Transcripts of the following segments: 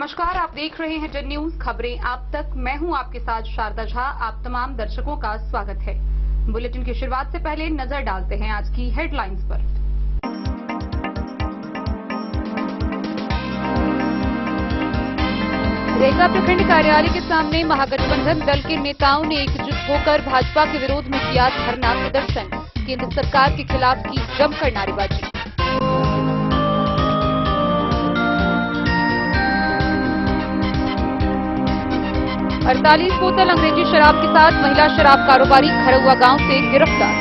नमस्कार, आप देख रहे हैं जन न्यूज खबरें आप तक। मैं हूं आपके साथ शारदा झा। आप तमाम दर्शकों का स्वागत है। बुलेटिन की शुरुआत से पहले नजर डालते हैं आज की हेडलाइंस पर। रेखा प्रखंड कार्यालय के सामने महागठबंधन दल के नेताओं ने एकजुट होकर भाजपा के विरोध में किया धरना प्रदर्शन। केंद्र सरकार के खिलाफ की जमकर नारेबाजी। अड़तालीस बोतल अंग्रेजी शराब के साथ महिला शराब कारोबारी खरौआ गांव से गिरफ्तार।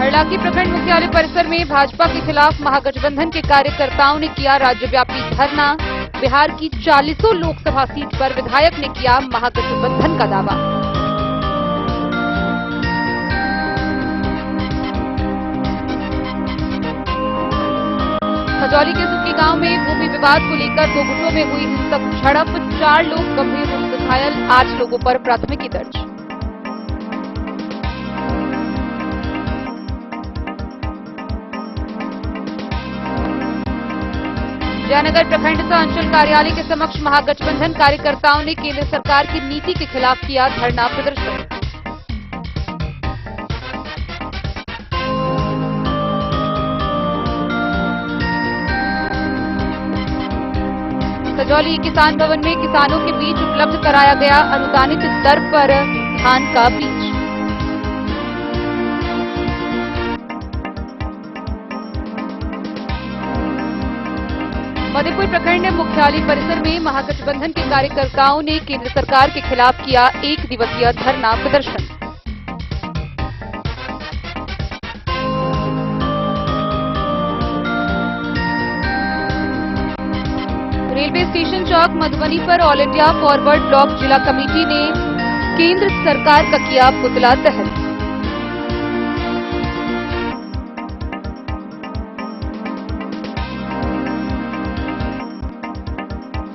हरलाखी प्रखंड मुख्यालय परिसर में भाजपा के खिलाफ महागठबंधन के कार्यकर्ताओं ने किया राज्यव्यापी धरना। बिहार की 40 लोकसभा सीट पर विधायक ने किया महागठबंधन का दावा। खजौली के सुक्की गांव में भूमि विवाद को लेकर दो गुटों में हुई हिंसक झड़प। 4 लोग गंभीर रूप से घायल, 8 लोगों पर प्राथमिकी दर्ज। जयनगर प्रखंड सह अंचल कार्यालय के समक्ष महागठबंधन कार्यकर्ताओं ने केंद्र सरकार की नीति के खिलाफ किया धरना प्रदर्शन। खजौली किसान भवन में किसानों के बीच उपलब्ध कराया गया अनुदानित दर पर धान का बीज। मधेपुर प्रखंड मुख्यालय परिसर में महागठबंधन के कार्यकर्ताओं ने केंद्र सरकार के खिलाफ किया 1 दिवसीय धरना प्रदर्शन। रेलवे स्टेशन चौक मधुबनी पर ऑल इंडिया फॉरवर्ड ब्लॉक जिला कमेटी ने केंद्र सरकार का किया पुतला दहन।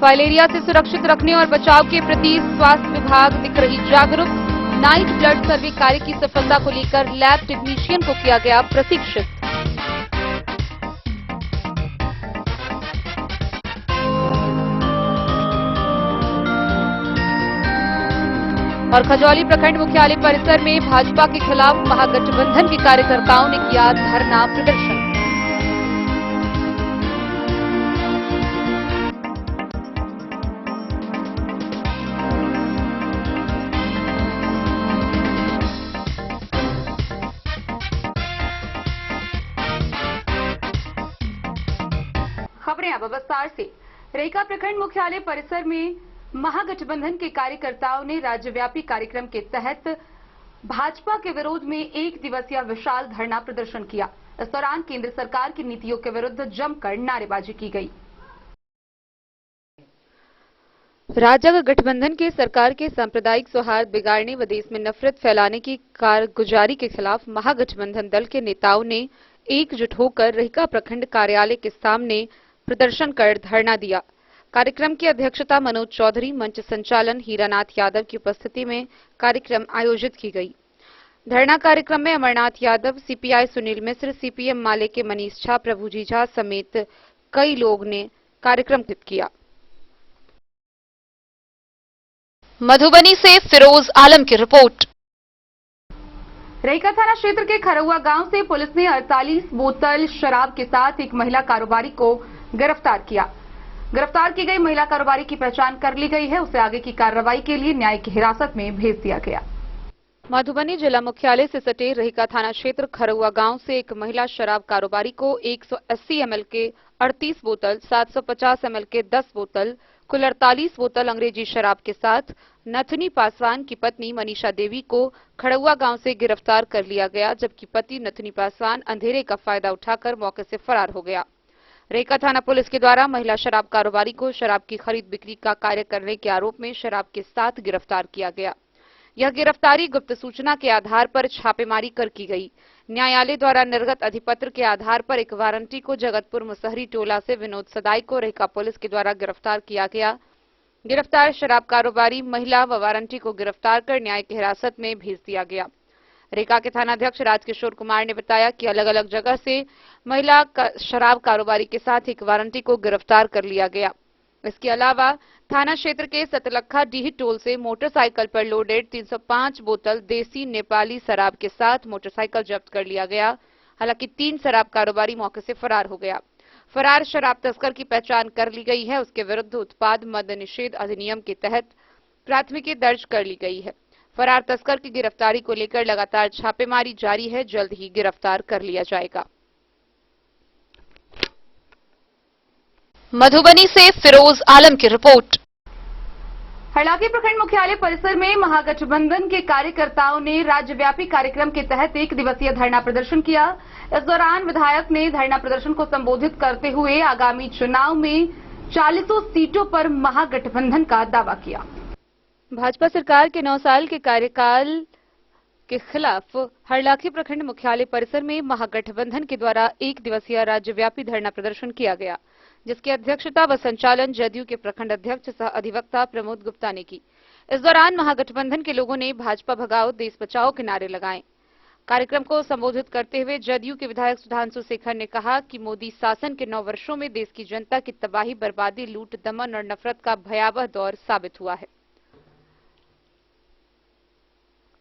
फाइलेरिया से सुरक्षित रखने और बचाव के प्रति स्वास्थ्य विभाग दिख रही जागरूक। नाइट ब्लड सर्वे कार्य की सफलता को लेकर लैब टेक्नीशियन को किया गया प्रशिक्षित। और खजौली प्रखंड मुख्यालय परिसर में भाजपा के खिलाफ महागठबंधन के कार्यकर्ताओं ने किया धरना प्रदर्शन। खबरें अब विस्तार से। रेखा प्रखंड मुख्यालय परिसर में महागठबंधन के कार्यकर्ताओं ने राज्यव्यापी कार्यक्रम के तहत भाजपा के विरोध में 1 दिवसीय विशाल धरना प्रदर्शन किया। इस दौरान केंद्र सरकार की नीतियों के विरुद्ध जमकर नारेबाजी की गई। राज्य गठबंधन के सरकार के सांप्रदायिक सौहार्द बिगाड़ने व देश में नफरत फैलाने की कारगुजारी के खिलाफ महागठबंधन दल के नेताओं ने एकजुट होकर रेखा प्रखंड कार्यालय के सामने प्रदर्शन कर धरना दिया। कार्यक्रम की अध्यक्षता मनोज चौधरी, मंच संचालन हीरानाथ यादव की उपस्थिति में कार्यक्रम आयोजित की गई। धरना कार्यक्रम में अमरनाथ यादव, सीपीआई सुनील मिश्र, सीपीएम माले के मनीष झा, प्रभुजी झा समेत कई लोग ने कार्यक्रम किया। मधुबनी से फिरोज आलम की रिपोर्ट। रेखा थाना क्षेत्र के खरौआ गांव से पुलिस ने 48 बोतल शराब के साथ एक महिला कारोबारी को गिरफ्तार किया। गिरफ्तार की गई महिला कारोबारी की पहचान कर ली गई है। उसे आगे की कार्रवाई के लिए न्यायिक हिरासत में भेज दिया गया। मधुबनी जिला मुख्यालय से सटे रेखा थाना क्षेत्र खरौआ गांव से एक महिला शराब कारोबारी को 180 ml के 38 बोतल, 750 ml के 10 बोतल, कुल 48 बोतल अंग्रेजी शराब के साथ नथनी पासवान की पत्नी मनीषा देवी को खड़ौआ गांव से गिरफ्तार कर लिया गया, जबकि पति नथनी पासवान अंधेरे का फायदा उठाकर मौके से फरार हो गया। रेखा थाना पुलिस के द्वारा महिला शराब कारोबारी को शराब की खरीद बिक्री का कार्य करने के आरोप में शराब के साथ गिरफ्तार किया गया। यह गिरफ्तारी गुप्त सूचना के आधार पर छापेमारी कर की गई। न्यायालय द्वारा निर्गत अधिपत्र के आधार पर एक वारंटी को जगतपुर मुसहरी टोला से विनोद सदाई को रेखा पुलिस के द्वारा गिरफ्तार किया गया। गिरफ्तार शराब कारोबारी महिला व वारंटी को गिरफ्तार कर न्यायिक हिरासत में भेज दिया गया। रेका के थानाध्यक्ष राजकिशोर कुमार ने बताया कि अलग अलग जगह से महिला शराब कारोबारी के साथ एक वारंटी को गिरफ्तार कर लिया गया। इसके अलावा थाना क्षेत्र के सतलखा डीह टोल से मोटरसाइकिल पर लोडेड 305 बोतल देसी नेपाली शराब के साथ मोटरसाइकिल जब्त कर लिया गया। हालांकि 3 शराब कारोबारी मौके से फरार हो गया। फरार शराब तस्कर की पहचान कर ली गई है। उसके विरुद्ध उत्पाद मद निषेध अधिनियम के तहत प्राथमिकी दर्ज कर ली गई है। फरार तस्कर की गिरफ्तारी को लेकर लगातार छापेमारी जारी है। जल्द ही गिरफ्तार कर लिया जाएगा। मधुबनी से फिरोज आलम की रिपोर्ट। हरलाखी प्रखंड मुख्यालय परिसर में महागठबंधन के कार्यकर्ताओं ने राज्यव्यापी कार्यक्रम के तहत 1 दिवसीय धरना प्रदर्शन किया। इस दौरान विधायक ने धरना प्रदर्शन को संबोधित करते हुए आगामी चुनाव में 40 सीटों पर महागठबंधन का दावा किया। भाजपा सरकार के 9 साल के कार्यकाल के खिलाफ हरलाखी प्रखंड मुख्यालय परिसर में महागठबंधन के द्वारा 1 दिवसीय राज्यव्यापी धरना प्रदर्शन किया गया, जिसकी अध्यक्षता व संचालन जदयू के प्रखंड अध्यक्ष सह अधिवक्ता प्रमोद गुप्ता ने की। इस दौरान महागठबंधन के लोगों ने भाजपा भगाओ देश बचाओ के नारे लगाए। कार्यक्रम को संबोधित करते हुए जदयू के विधायक सुधांशु शेखर ने कहा कि मोदी शासन के 9 वर्षों में देश की जनता की तबाही, बर्बादी, लूट, दमन और नफरत का भयावह दौर साबित हुआ है।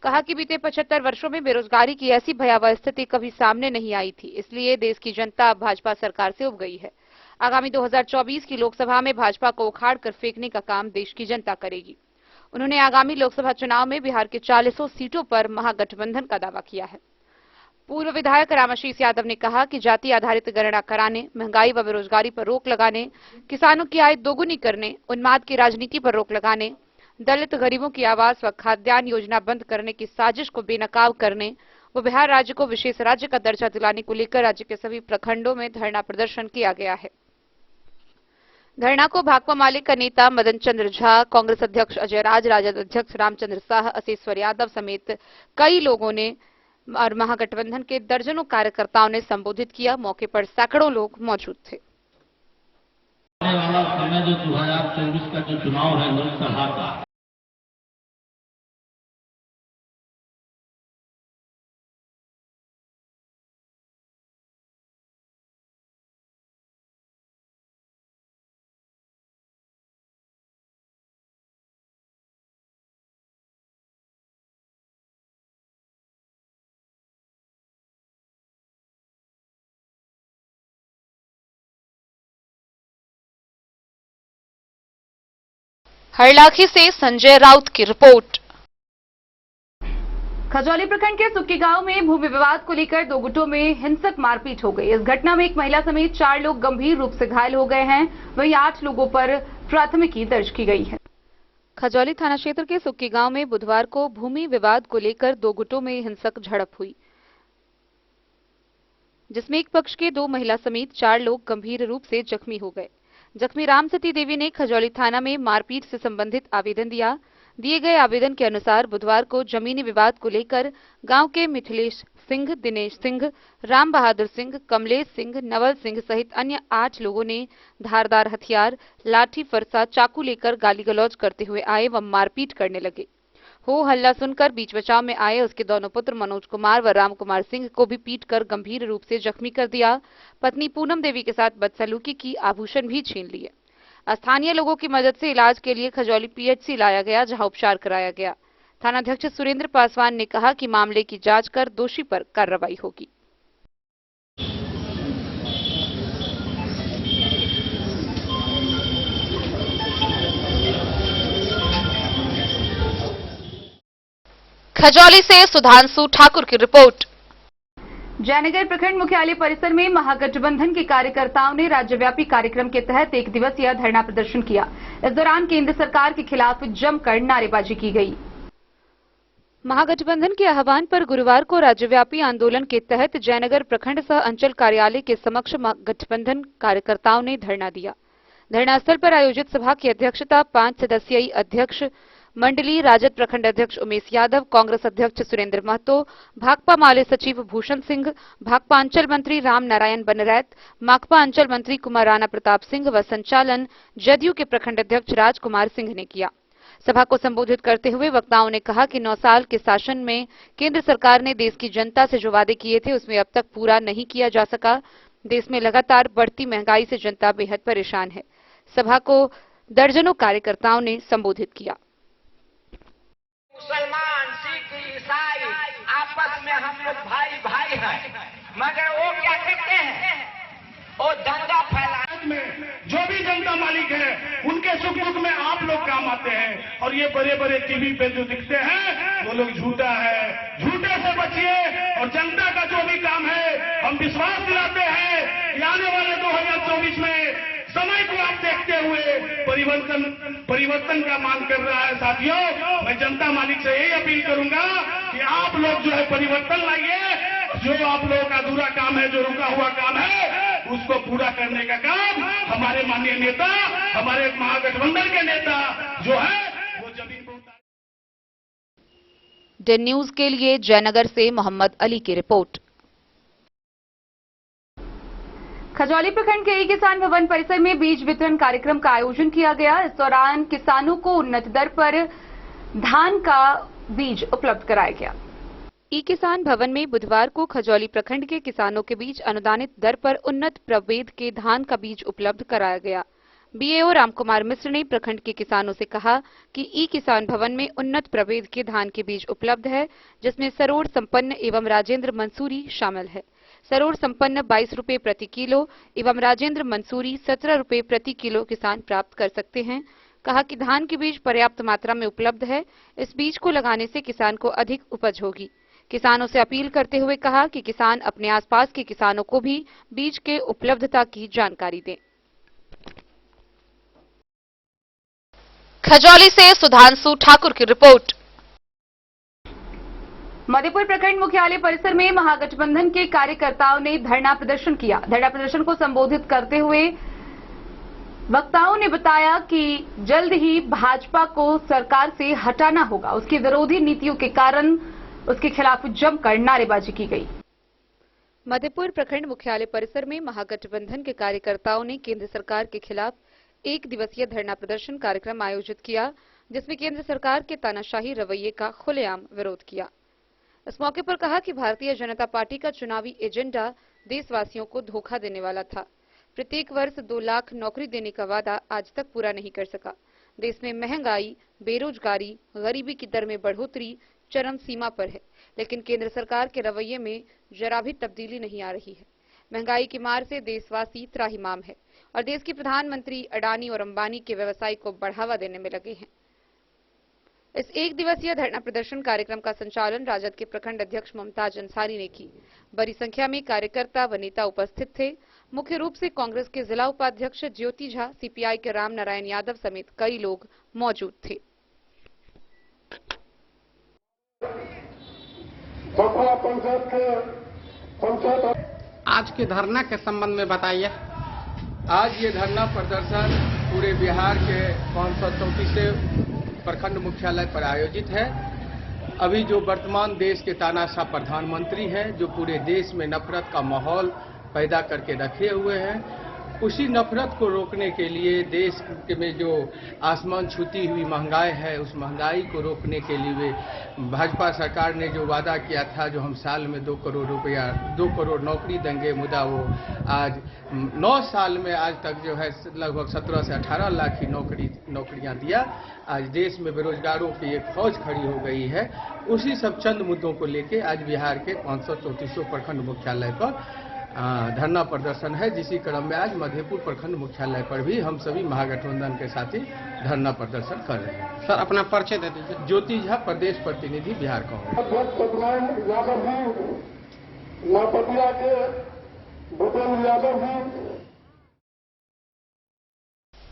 कहा कि बीते 75 वर्षों में बेरोजगारी की ऐसी भयावह स्थिति कभी सामने नहीं आई थी। इसलिए देश की जनता अब भाजपा सरकार से उब गई है। आगामी 2024 की लोकसभा में भाजपा को उखाड़ कर फेंकने का काम देश की जनता करेगी। उन्होंने आगामी लोकसभा चुनाव में बिहार के 40 सीटों पर महागठबंधन का दावा किया है। पूर्व विधायक रामाशीष यादव ने कहा कि जाति आधारित गणना कराने, महंगाई व बेरोजगारी पर रोक लगाने, किसानों की आय दोगुनी करने, उन्माद की राजनीति पर रोक लगाने, दलित गरीबों की आवास व खाद्यान्न योजना बंद करने की साजिश को बेनकाब करने व बिहार राज्य को विशेष राज्य का दर्जा दिलाने को लेकर राज्य के सभी प्रखंडों में धरना प्रदर्शन किया गया है। धरना को भाकपा माले का नेता मदन चंद्र झा, कांग्रेस अध्यक्ष अजय राज, राजद अध्यक्ष रामचंद्र शाह, अशेश्वर यादव समेत कई लोगों ने और महागठबंधन के दर्जनों कार्यकर्ताओं ने संबोधित किया। मौके पर सैकड़ों लोग मौजूद थे। आने वाला समय जो 2024 का जो चुनाव है लोकसभा का, हरलाखी से संजय राउत की रिपोर्ट। खजौली प्रखंड के सुक्की गांव में भूमि विवाद को लेकर 2 गुटों में हिंसक मारपीट हो गई। इस घटना में एक महिला समेत 4 लोग गंभीर रूप से घायल हो गए हैं। वहीं 8 लोगों पर प्राथमिकी दर्ज की गई है। खजौली थाना क्षेत्र के सुक्की गांव में बुधवार को भूमि विवाद को लेकर 2 गुटों में हिंसक झड़प हुई, जिसमें एक पक्ष के 2 महिला समेत 4 लोग गंभीर रूप से जख्मी हो गए। जख्मी रामसती देवी ने खजौली थाना में मारपीट से संबंधित आवेदन दिया। दिए गए आवेदन के अनुसार बुधवार को जमीनी विवाद को लेकर गांव के मिथिलेश सिंह, दिनेश सिंह, राम बहादुर सिंह, कमलेश सिंह, नवल सिंह सहित अन्य 8 लोगों ने धारदार हथियार, लाठी, फरसा, चाकू लेकर गाली गलौज करते हुए आए व मारपीट करने लगे। हो हल्ला सुनकर बीच बचाव में आए उसके दोनों पुत्र मनोज कुमार व राम कुमार सिंह को भी पीटकर गंभीर रूप से जख्मी कर दिया। पत्नी पूनम देवी के साथ बदसलूकी की, आभूषण भी छीन लिए। स्थानीय लोगों की मदद से इलाज के लिए खजौली पीएचसी लाया गया, जहां उपचार कराया गया। थानाध्यक्ष सुरेंद्र पासवान ने कहा कि मामले की जांच कर दोषी पर कार्रवाई होगी। खजौली से सुधांशु ठाकुर की रिपोर्ट। जयनगर प्रखंड मुख्यालय परिसर में महागठबंधन के कार्यकर्ताओं ने राज्यव्यापी कार्यक्रम के तहत 1 दिवसीय धरना प्रदर्शन किया। इस दौरान केंद्र सरकार के खिलाफ जमकर नारेबाजी की गई। महागठबंधन के आह्वान पर गुरुवार को राज्यव्यापी आंदोलन के तहत जयनगर प्रखंड सह अंचल कार्यालय के समक्ष गठबंधन कार्यकर्ताओं ने धरना दिया। धरना स्थल पर आयोजित सभा की अध्यक्षता 5 सदस्यीय अध्यक्ष मंडली, राजद प्रखंड अध्यक्ष उमेश यादव, कांग्रेस अध्यक्ष सुरेंद्र महतो, भाकपा माले सचिव भूषण सिंह, भाकपा अंचल मंत्री राम नारायण बनरैत, माकपा अंचल मंत्री कुमार राणा प्रताप सिंह व संचालन जदयू के प्रखंड अध्यक्ष राजकुमार सिंह ने किया। सभा को संबोधित करते हुए वक्ताओं ने कहा कि 9 साल के शासन में केंद्र सरकार ने देश की जनता से जो वादे किए थे उसमें अब तक पूरा नहीं किया जा सका। देश में लगातार बढ़ती महंगाई से जनता बेहद परेशान है। सभा को दर्जनों कार्यकर्ताओं ने संबोधित किया। मुसलमान, सिख, ईसाई आपस में हम लोग भाई भाई हैं, मगर वो क्या कहते हैं, वो दंगा फैलाने में जो भी जनता मालिक है उनके सुख दुख में आप लोग काम आते हैं। और ये बड़े बड़े टीवी पे जो दिखते हैं वो लोग झूठा है, झूठे से बचिए। और जनता का जो भी काम है हम विश्वास दिलाते हैं कि आने वाले 2024 में समय को आप देखते हुए परिवर्तन का मांग कर रहा है। साथियों, मैं जनता मालिक से यही अपील करूंगा कि आप लोग जो है परिवर्तन लाइए। जो आप लोगों का अधूरा काम है, जो रुका हुआ काम है, उसको पूरा करने का काम हमारे माननीय नेता, हमारे महागठबंधन के नेता जो है वो जमीन पर उतार। डेन न्यूज के लिए जयनगर से मोहम्मद अली की रिपोर्ट। खजौली प्रखंड के किसान भवन परिसर में बीज वितरण कार्यक्रम का आयोजन किया गया। इस दौरान किसानों को उन्नत दर पर धान का बीज उपलब्ध कराया गया। ई किसान भवन में बुधवार को खजौली प्रखंड के किसानों के बीच अनुदानित दर पर उन्नत प्रभेद के धान का बीज उपलब्ध कराया गया। बीएओ रामकुमार मिश्र ने प्रखंड के किसानों से कहा कि ई किसान भवन में उन्नत प्रभेद के धान के बीज उपलब्ध है, जिसमें सरोड़ संपन्न एवं राजेंद्र मंसूरी शामिल है। सरोड़ संपन्न 22 रुपए प्रति किलो एवं राजेंद्र मंसूरी 17 रुपए प्रति किलो किसान प्राप्त कर सकते हैं। कहा कि धान के बीज पर्याप्त मात्रा में उपलब्ध है। इस बीज को लगाने से किसान को अधिक उपज होगी। किसानों से अपील करते हुए कहा कि किसान अपने आसपास के किसानों को भी बीज के उपलब्धता की जानकारी दें। खजौली से सुधांशु ठाकुर की रिपोर्ट। मधेपुर प्रखंड मुख्यालय परिसर में महागठबंधन के कार्यकर्ताओं ने धरना प्रदर्शन किया। धरना प्रदर्शन को संबोधित करते हुए वक्ताओं ने बताया कि जल्द ही भाजपा को सरकार से हटाना होगा। उसकी विरोधी नीतियों के कारण उसके खिलाफ जमकर नारेबाजी की गई। मधेपुर प्रखंड मुख्यालय परिसर में महागठबंधन के कार्यकर्ताओं ने केंद्र सरकार के खिलाफ 1 दिवसीय धरना प्रदर्शन कार्यक्रम आयोजित किया, जिसमें केंद्र सरकार के तानाशाही रवैये का खुलेआम विरोध किया। इस मौके पर कहा कि भारतीय जनता पार्टी का चुनावी एजेंडा देशवासियों को धोखा देने वाला था। प्रत्येक वर्ष 2 लाख नौकरी देने का वादा आज तक पूरा नहीं कर सका। देश में महंगाई, बेरोजगारी, गरीबी की दर में बढ़ोतरी चरम सीमा पर है, लेकिन केंद्र सरकार के रवैये में जरा भी तब्दीली नहीं आ रही है। महंगाई की मार से देशवासी त्राहिमाम है और देश के प्रधानमंत्री अडानी और अंबानी के व्यवसाय को बढ़ावा देने में लगे हैं। इस 1 दिवसीय धरना प्रदर्शन कार्यक्रम का संचालन राजद के प्रखंड अध्यक्ष मुमताज अंसारी ने की। बड़ी संख्या में कार्यकर्ता व नेता उपस्थित थे। मुख्य रूप से कांग्रेस के जिला उपाध्यक्ष ज्योति झा, सीपीआई के राम नारायण यादव समेत कई लोग मौजूद थे। आज के धरना के संबंध में बताइए। आज ये धरना प्रदर्शन पूरे बिहार के 534 प्रखंड मुख्यालय पर आयोजित है। अभी जो वर्तमान देश के तानाशाह प्रधानमंत्री हैं, जो पूरे देश में नफरत का माहौल पैदा करके रखे हुए हैं, उसी नफरत को रोकने के लिए देश में जो आसमान छूती हुई महंगाई है, उस महंगाई को रोकने के लिए भाजपा सरकार ने जो वादा किया था, जो हम साल में 2 करोड़ रुपया 2 करोड़ नौकरी देंगे, मुदा वो आज 9 साल में आज तक जो है लगभग 17 से 18 लाख की नौकरियां दिया। आज देश में बेरोजगारों की एक फौज खड़ी हो गई है। उसी सब चंद मुद्दों को लेके आज बिहार के 534 प्रखंड मुख्यालय पर धरना प्रदर्शन है, जिसी क्रम में आज मधेपुर प्रखंड मुख्यालय पर भी हम सभी महागठबंधन के साथी धरना प्रदर्शन कर रहे हैं। सर, अपना परिचय दे दीजिए। ज्योति झा, प्रदेश प्रतिनिधि, बिहार कांग्रेस।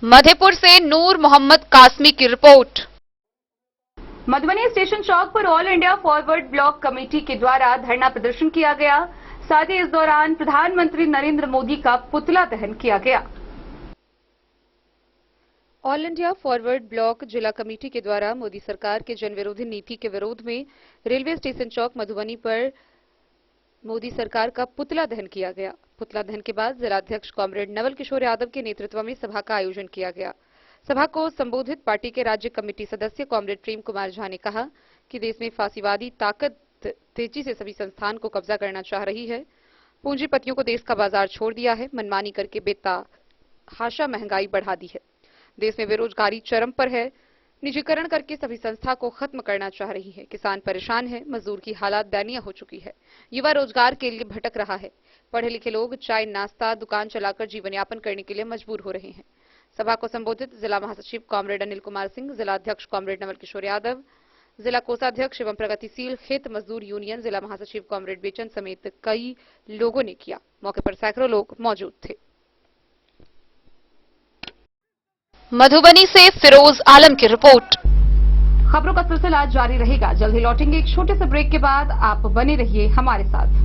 मधेपुर से नूर मोहम्मद कासमी की रिपोर्ट। मधुबनी स्टेशन चौक पर all India forward block committee के द्वारा धरना प्रदर्शन किया गया। साथ ही इस दौरान प्रधानमंत्री नरेंद्र मोदी का पुतला दहन किया गया। ऑल इंडिया फॉरवर्ड ब्लॉक जिला कमेटी के द्वारा मोदी सरकार के जनविरोधी नीति के विरोध में रेलवे स्टेशन चौक मधुबनी पर मोदी सरकार का पुतला दहन किया गया। पुतला दहन के बाद जिलाध्यक्ष कॉमरेड नवल किशोर यादव के नेतृत्व में सभा का आयोजन किया गया। सभा को संबोधित पार्टी के राज्य कमेटी सदस्य कॉमरेड प्रेम कुमार झा ने कहा कि देश में फांसीवादी ताकत तेजी से सभी संस्थान को कब्जा करना चाह रही है। पूंजीपतियों को देश का बाजार छोड़ दिया है, मनमानी करके बेतहाशा महंगाई बढ़ा दी है। देश में बेरोजगारी चरम पर है, निजीकरण करके सभी संस्था को खत्म करना चाह रही है। किसान परेशान है, मजदूर की हालात दयनीय हो चुकी है, युवा रोजगार के लिए भटक रहा है, पढ़े लिखे लोग चाय नाश्ता दुकान चलाकर जीवन यापन करने के लिए मजबूर हो रहे हैं। सभा को संबोधित जिला महासचिव कॉमरेड अनिल कुमार सिंह, जिला अध्यक्ष कॉमरेड नवल किशोर यादव, जिला कोषाध्यक्ष एवं प्रगतिशील खेत मजदूर यूनियन जिला महासचिव कॉमरेड बेचन समेत कई लोगों ने किया। मौके पर सैकड़ों लोग मौजूद थे। मधुबनी से फिरोज आलम की रिपोर्ट। खबरों का सिलसिला जारी रहेगा, जल्द ही लौटेंगे एक छोटे से ब्रेक के बाद। आप बने रहिए हमारे साथ।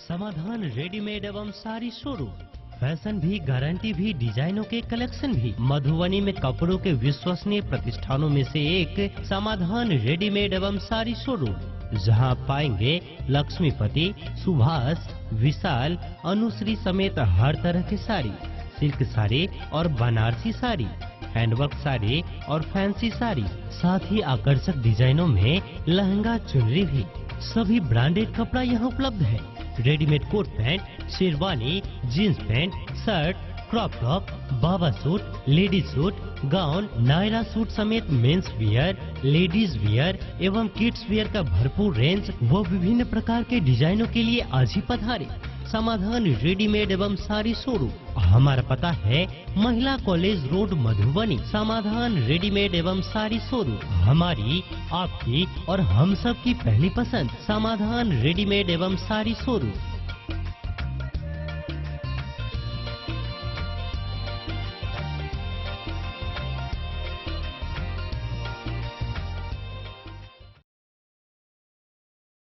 समाधान रेडीमेड एवं सारी शोरूम, फैशन भी, गारंटी भी, डिजाइनों के कलेक्शन भी। मधुबनी में कपड़ों के विश्वसनीय प्रतिष्ठानों में से एक समाधान रेडीमेड एवं सारी शोरूम, जहां आप पाएंगे लक्ष्मीपति, सुभाष, विशाल, अनुश्री समेत हर तरह की साड़ी, सिल्क साड़ी और बनारसी साड़ी, हैंडवर्क साड़ी और फैंसी साड़ी, साथ ही आकर्षक डिजाइनों में लहंगा चुनरी भी। सभी ब्रांडेड कपड़ा यहाँ उपलब्ध है। Readymade coat pant, sherwani, jeans pant, shirt, crop top, बाबा suit, ladies suit, gown, Naira suit समेत मेंस वियर, लेडीज वियर एवं किड्स वियर का भरपूर रेंज व विभिन्न प्रकार के डिजाइनों के लिए आज ही पधारे। समाधान रेडीमेड एवं सारी शोरूम। हमारा पता है महिला कॉलेज रोड मधुबनी। समाधान रेडीमेड एवं सारी शोरूम हमारी, आपकी और हम सब की पहली पसंद। समाधान रेडीमेड एवं सारी शोरूम।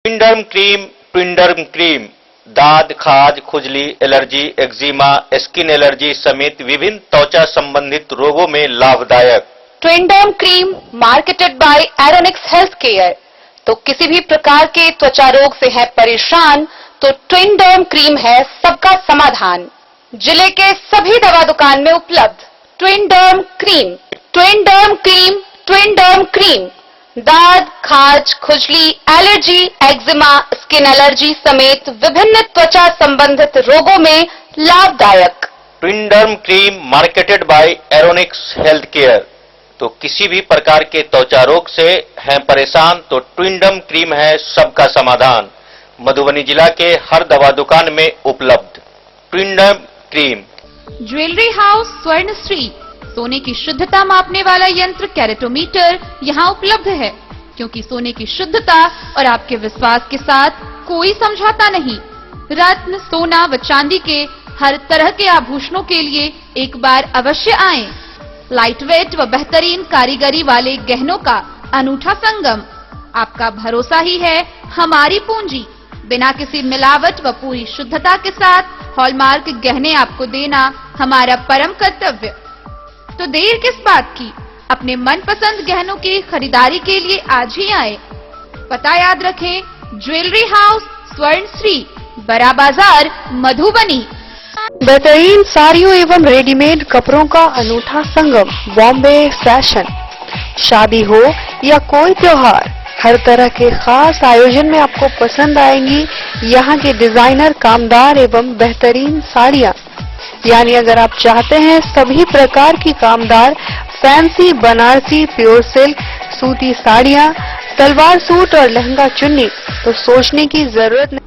ट्विंडर्म क्रीम दाद, खाज, खुजली, एलर्जी, एक्जिमा, स्किन एलर्जी समेत विभिन्न त्वचा संबंधित रोगों में लाभदायक। Twinderm cream marketed by Aronix health care. तो किसी भी प्रकार के त्वचा रोग से है परेशान तो ट्विंडर्म क्रीम है सबका समाधान। जिले के सभी दवा दुकान में उपलब्ध ट्विंडर्म क्रीम। ट्विंडर्म क्रीम, ट्विंडर्म क्रीम दाद, खाज, खुजली, एलर्जी, एक्जिमा, स्किन एलर्जी समेत विभिन्न त्वचा संबंधित रोगों में लाभदायक। Twinderm cream marketed by Aronix health care. तो किसी भी प्रकार के त्वचा रोग से हैं परेशान तो ट्विंडर्म क्रीम है सबका समाधान। मधुबनी जिला के हर दवा दुकान में उपलब्ध ट्विंडर्म क्रीम। ज्वेलरी हाउस स्वर्णश्री, सोने की शुद्धता मापने वाला यंत्र कैरेटोमीटर यहाँ उपलब्ध है, क्योंकि सोने की शुद्धता और आपके विश्वास के साथ कोई समझौता नहीं। रत्न, सोना व चांदी के हर तरह के आभूषणों के लिए एक बार अवश्य आएं। लाइट वेट व बेहतरीन कारीगरी वाले गहनों का अनूठा संगम। आपका भरोसा ही है हमारी पूंजी। बिना किसी मिलावट व पूरी शुद्धता के साथ हॉलमार्क गहने आपको देना हमारा परम कर्तव्य। तो देर किस बात की, अपने मनपसंद गहनों की खरीदारी के लिए आज ही आए। पता याद रखें, ज्वेलरी हाउस स्वर्णश्री, बड़ा बाजार, मधुबनी। बेहतरीन साड़ियों एवं रेडीमेड कपड़ों का अनूठा संगम, बॉम्बे फैशन। शादी हो या कोई त्योहार, हर तरह के खास आयोजन में आपको पसंद आएंगी यहाँ के डिजाइनर, कामदार एवं बेहतरीन साड़ियाँ। यानी अगर आप चाहते हैं सभी प्रकार की कामदार, फैंसी, बनारसी, प्योर सिल्क, सूती साड़ियाँ, सलवार सूट और लहंगा चुन्नी, तो सोचने की जरूरत नहीं।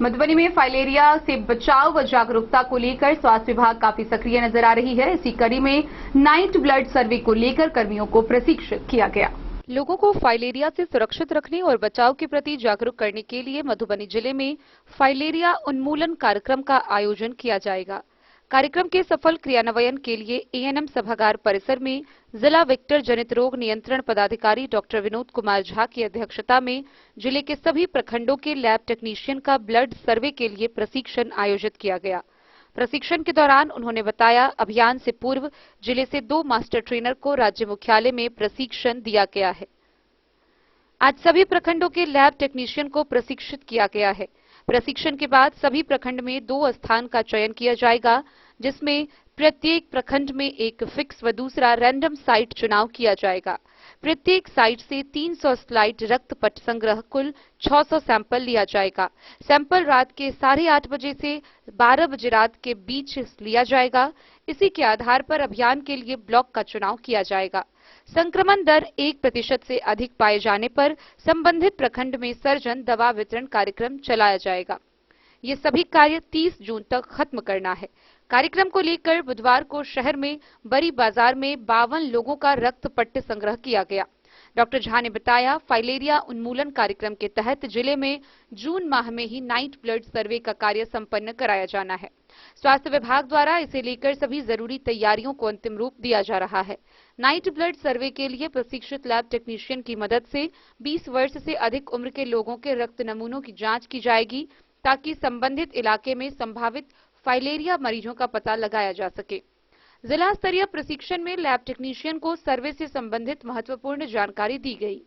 मधुबनी में फाइलेरिया से बचाव व जागरूकता को लेकर स्वास्थ्य विभाग काफी सक्रिय नजर आ रही है। इसी कड़ी में नाइट ब्लड सर्वे को लेकर कर्मियों को प्रशिक्षित किया गया। लोगों को फाइलेरिया से सुरक्षित रखने और बचाव के प्रति जागरूक करने के लिए मधुबनी जिले में फाइलेरिया उन्मूलन कार्यक्रम का आयोजन किया जाएगा। कार्यक्रम के सफल क्रियान्वयन के लिए एएनएम सभागार परिसर में जिला वेक्टर जनित रोग नियंत्रण पदाधिकारी डॉक्टर विनोद कुमार झा की अध्यक्षता में जिले के सभी प्रखंडों के लैब टेक्नीशियन का ब्लड सर्वे के लिए प्रशिक्षण आयोजित किया गया। प्रशिक्षण के दौरान उन्होंने बताया, अभियान से पूर्व जिले से 2 मास्टर ट्रेनर को राज्य मुख्यालय में प्रशिक्षण दिया गया है। आज सभी प्रखंडों के लैब टेक्नीशियन को प्रशिक्षित किया गया है। प्रशिक्षण के बाद सभी प्रखंड में 2 स्थान का चयन किया जाएगा, जिसमें प्रत्येक प्रखंड में एक फिक्स व दूसरा रैंडम साइट चुनाव किया जाएगा। प्रत्येक साइट से 300 स्लाइड रक्त पट संग्रह कुल 600 सैंपल लिया जाएगा। सैंपल रात के 8:30 बजे से 12 बजे रात के बीच लिया जाएगा। इसी के आधार पर अभियान के लिए ब्लॉक का चुनाव किया जाएगा। संक्रमण दर 1% से अधिक पाए जाने पर संबंधित प्रखंड में सर्जन दवा वितरण कार्यक्रम चलाया जाएगा। ये सभी कार्य 30 जून तक खत्म करना है। कार्यक्रम को लेकर बुधवार को शहर में बड़ी बाजार में 52 लोगों का रक्त पट्ट संग्रह किया गया। डॉक्टर झा ने बताया, फाइलेरिया उन्मूलन कार्यक्रम के तहत जिले में जून माह में ही नाइट ब्लड सर्वे का कार्य संपन्न कराया जाना है। स्वास्थ्य विभाग द्वारा इसे लेकर सभी जरूरी तैयारियों को अंतिम रूप दिया जा रहा है। नाइट ब्लड सर्वे के लिए प्रशिक्षित लैब टेक्नीशियन की मदद से 20 वर्ष से अधिक उम्र के लोगों के रक्त नमूनों की जांच की जाएगी, ताकि संबंधित इलाके में संभावित फाइलेरिया मरीजों का पता लगाया जा सके। जिला स्तरीय प्रशिक्षण में लैब टेक्नीशियन को सर्वे से संबंधित महत्वपूर्ण जानकारी दी गई।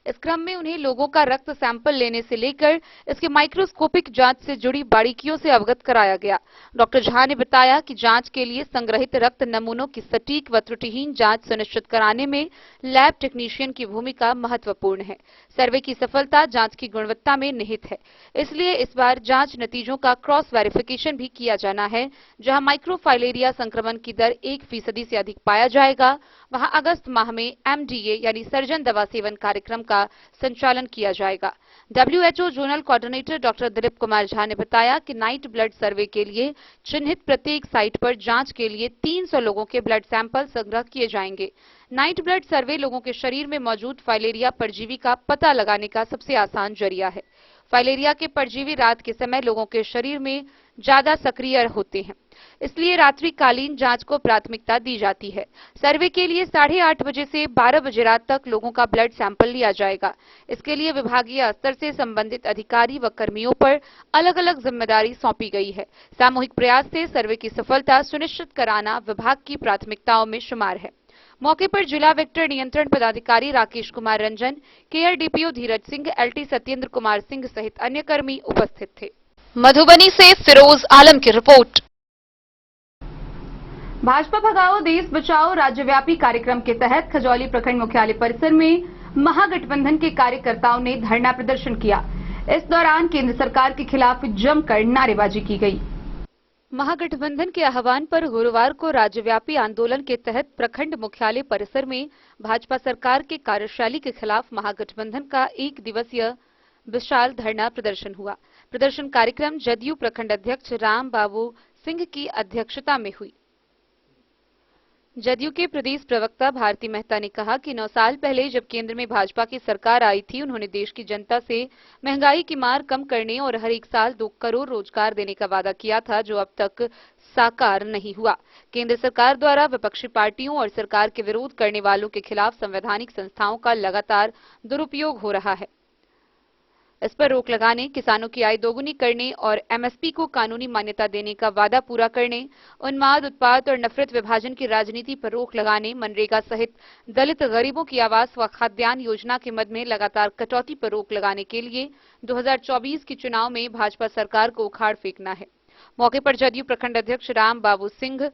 इस क्रम में उन्हें लोगों का रक्त सैंपल लेने से लेकर इसके माइक्रोस्कोपिक जांच से जुड़ी बारीकियों से अवगत कराया गया। डॉक्टर झा ने बताया कि जांच के लिए संग्रहित रक्त नमूनों की सटीक व त्रुटिहीन जांच सुनिश्चित कराने में लैब टेक्नीशियन की भूमिका महत्वपूर्ण है। सर्वे की सफलता जांच की गुणवत्ता में निहित है, इसलिए इस बार जांच नतीजों का क्रॉस वेरिफिकेशन भी किया जाना है। जहां माइक्रोफाइलेरिया संक्रमण की दर 1% से अधिक पाया जाएगा, वहां अगस्त माह में MDA यानी सर्जन दवा सेवन कार्यक्रम का संचालन किया जाएगा। WHO zonal coordinator doctor Dilip Kumar Jha ने बताया कि नाइट ब्लड सर्वे के लिए चिन्हित प्रत्येक साइट पर जांच के लिए 300 लोगों के ब्लड सैंपल संग्रह किए जाएंगे। नाइट ब्लड सर्वे लोगों के शरीर में मौजूद फाइलेरिया परजीवी का पता लगाने का सबसे आसान जरिया है। फाइलेरिया के परजीवी रात के समय लोगों के शरीर में ज्यादा सक्रिय होते हैं, इसलिए रात्रिकालीन जांच को प्राथमिकता दी जाती है। सर्वे के लिए 8:30 बजे से 12 बजे रात तक लोगों का ब्लड सैंपल लिया जाएगा। इसके लिए विभागीय स्तर से संबंधित अधिकारी व कर्मियों पर अलग अलग जिम्मेदारी सौंपी गई है। सामूहिक प्रयास से सर्वे की सफलता सुनिश्चित कराना विभाग की प्राथमिकताओं में शुमार है। मौके पर जिला वेक्टर नियंत्रण पदाधिकारी राकेश कुमार रंजन, KRDPO धीरज सिंह, LT सत्येंद्र कुमार सिंह सहित अन्य कर्मी उपस्थित थे। मधुबनी से फिरोज आलम की रिपोर्ट। भाजपा भगाओ देश बचाओ राज्यव्यापी कार्यक्रम के तहत खजौली प्रखंड मुख्यालय परिसर में महागठबंधन के कार्यकर्ताओं ने धरना प्रदर्शन किया। इस दौरान केंद्र सरकार के खिलाफ जमकर नारेबाजी की गई। महागठबंधन के आह्वान पर गुरुवार को राज्यव्यापी आंदोलन के तहत प्रखंड मुख्यालय परिसर में भाजपा सरकार के कार्यशैली के खिलाफ महागठबंधन का 1 दिवसीय विशाल धरना प्रदर्शन हुआ। प्रदर्शन कार्यक्रम जदयू प्रखंड अध्यक्ष राम बाबू सिंह की अध्यक्षता में हुई। जदयू के प्रदेश प्रवक्ता भारती मेहता ने कहा कि 9 साल पहले जब केंद्र में भाजपा की सरकार आई थी, उन्होंने देश की जनता से महंगाई की मार कम करने और हर एक साल 2 करोड़ रोजगार देने का वादा किया था, जो अब तक साकार नहीं हुआ। केंद्र सरकार द्वारा विपक्षी पार्टियों और सरकार के विरोध करने वालों के खिलाफ संवैधानिक संस्थाओं का लगातार दुरुपयोग हो रहा है। इस पर रोक लगाने, किसानों की आय दोगुनी करने और MSP को कानूनी मान्यता देने का वादा पूरा करने, उन्माद, उत्पाद और नफरत विभाजन की राजनीति पर रोक लगाने, मनरेगा सहित दलित गरीबों की आवास व खाद्यान्न योजना के मद में लगातार कटौती पर रोक लगाने के लिए 2024 के चुनाव में भाजपा सरकार को उखाड़ फेंकना है। मौके पर जदयू प्रखंड अध्यक्ष राम बाबू सिंह,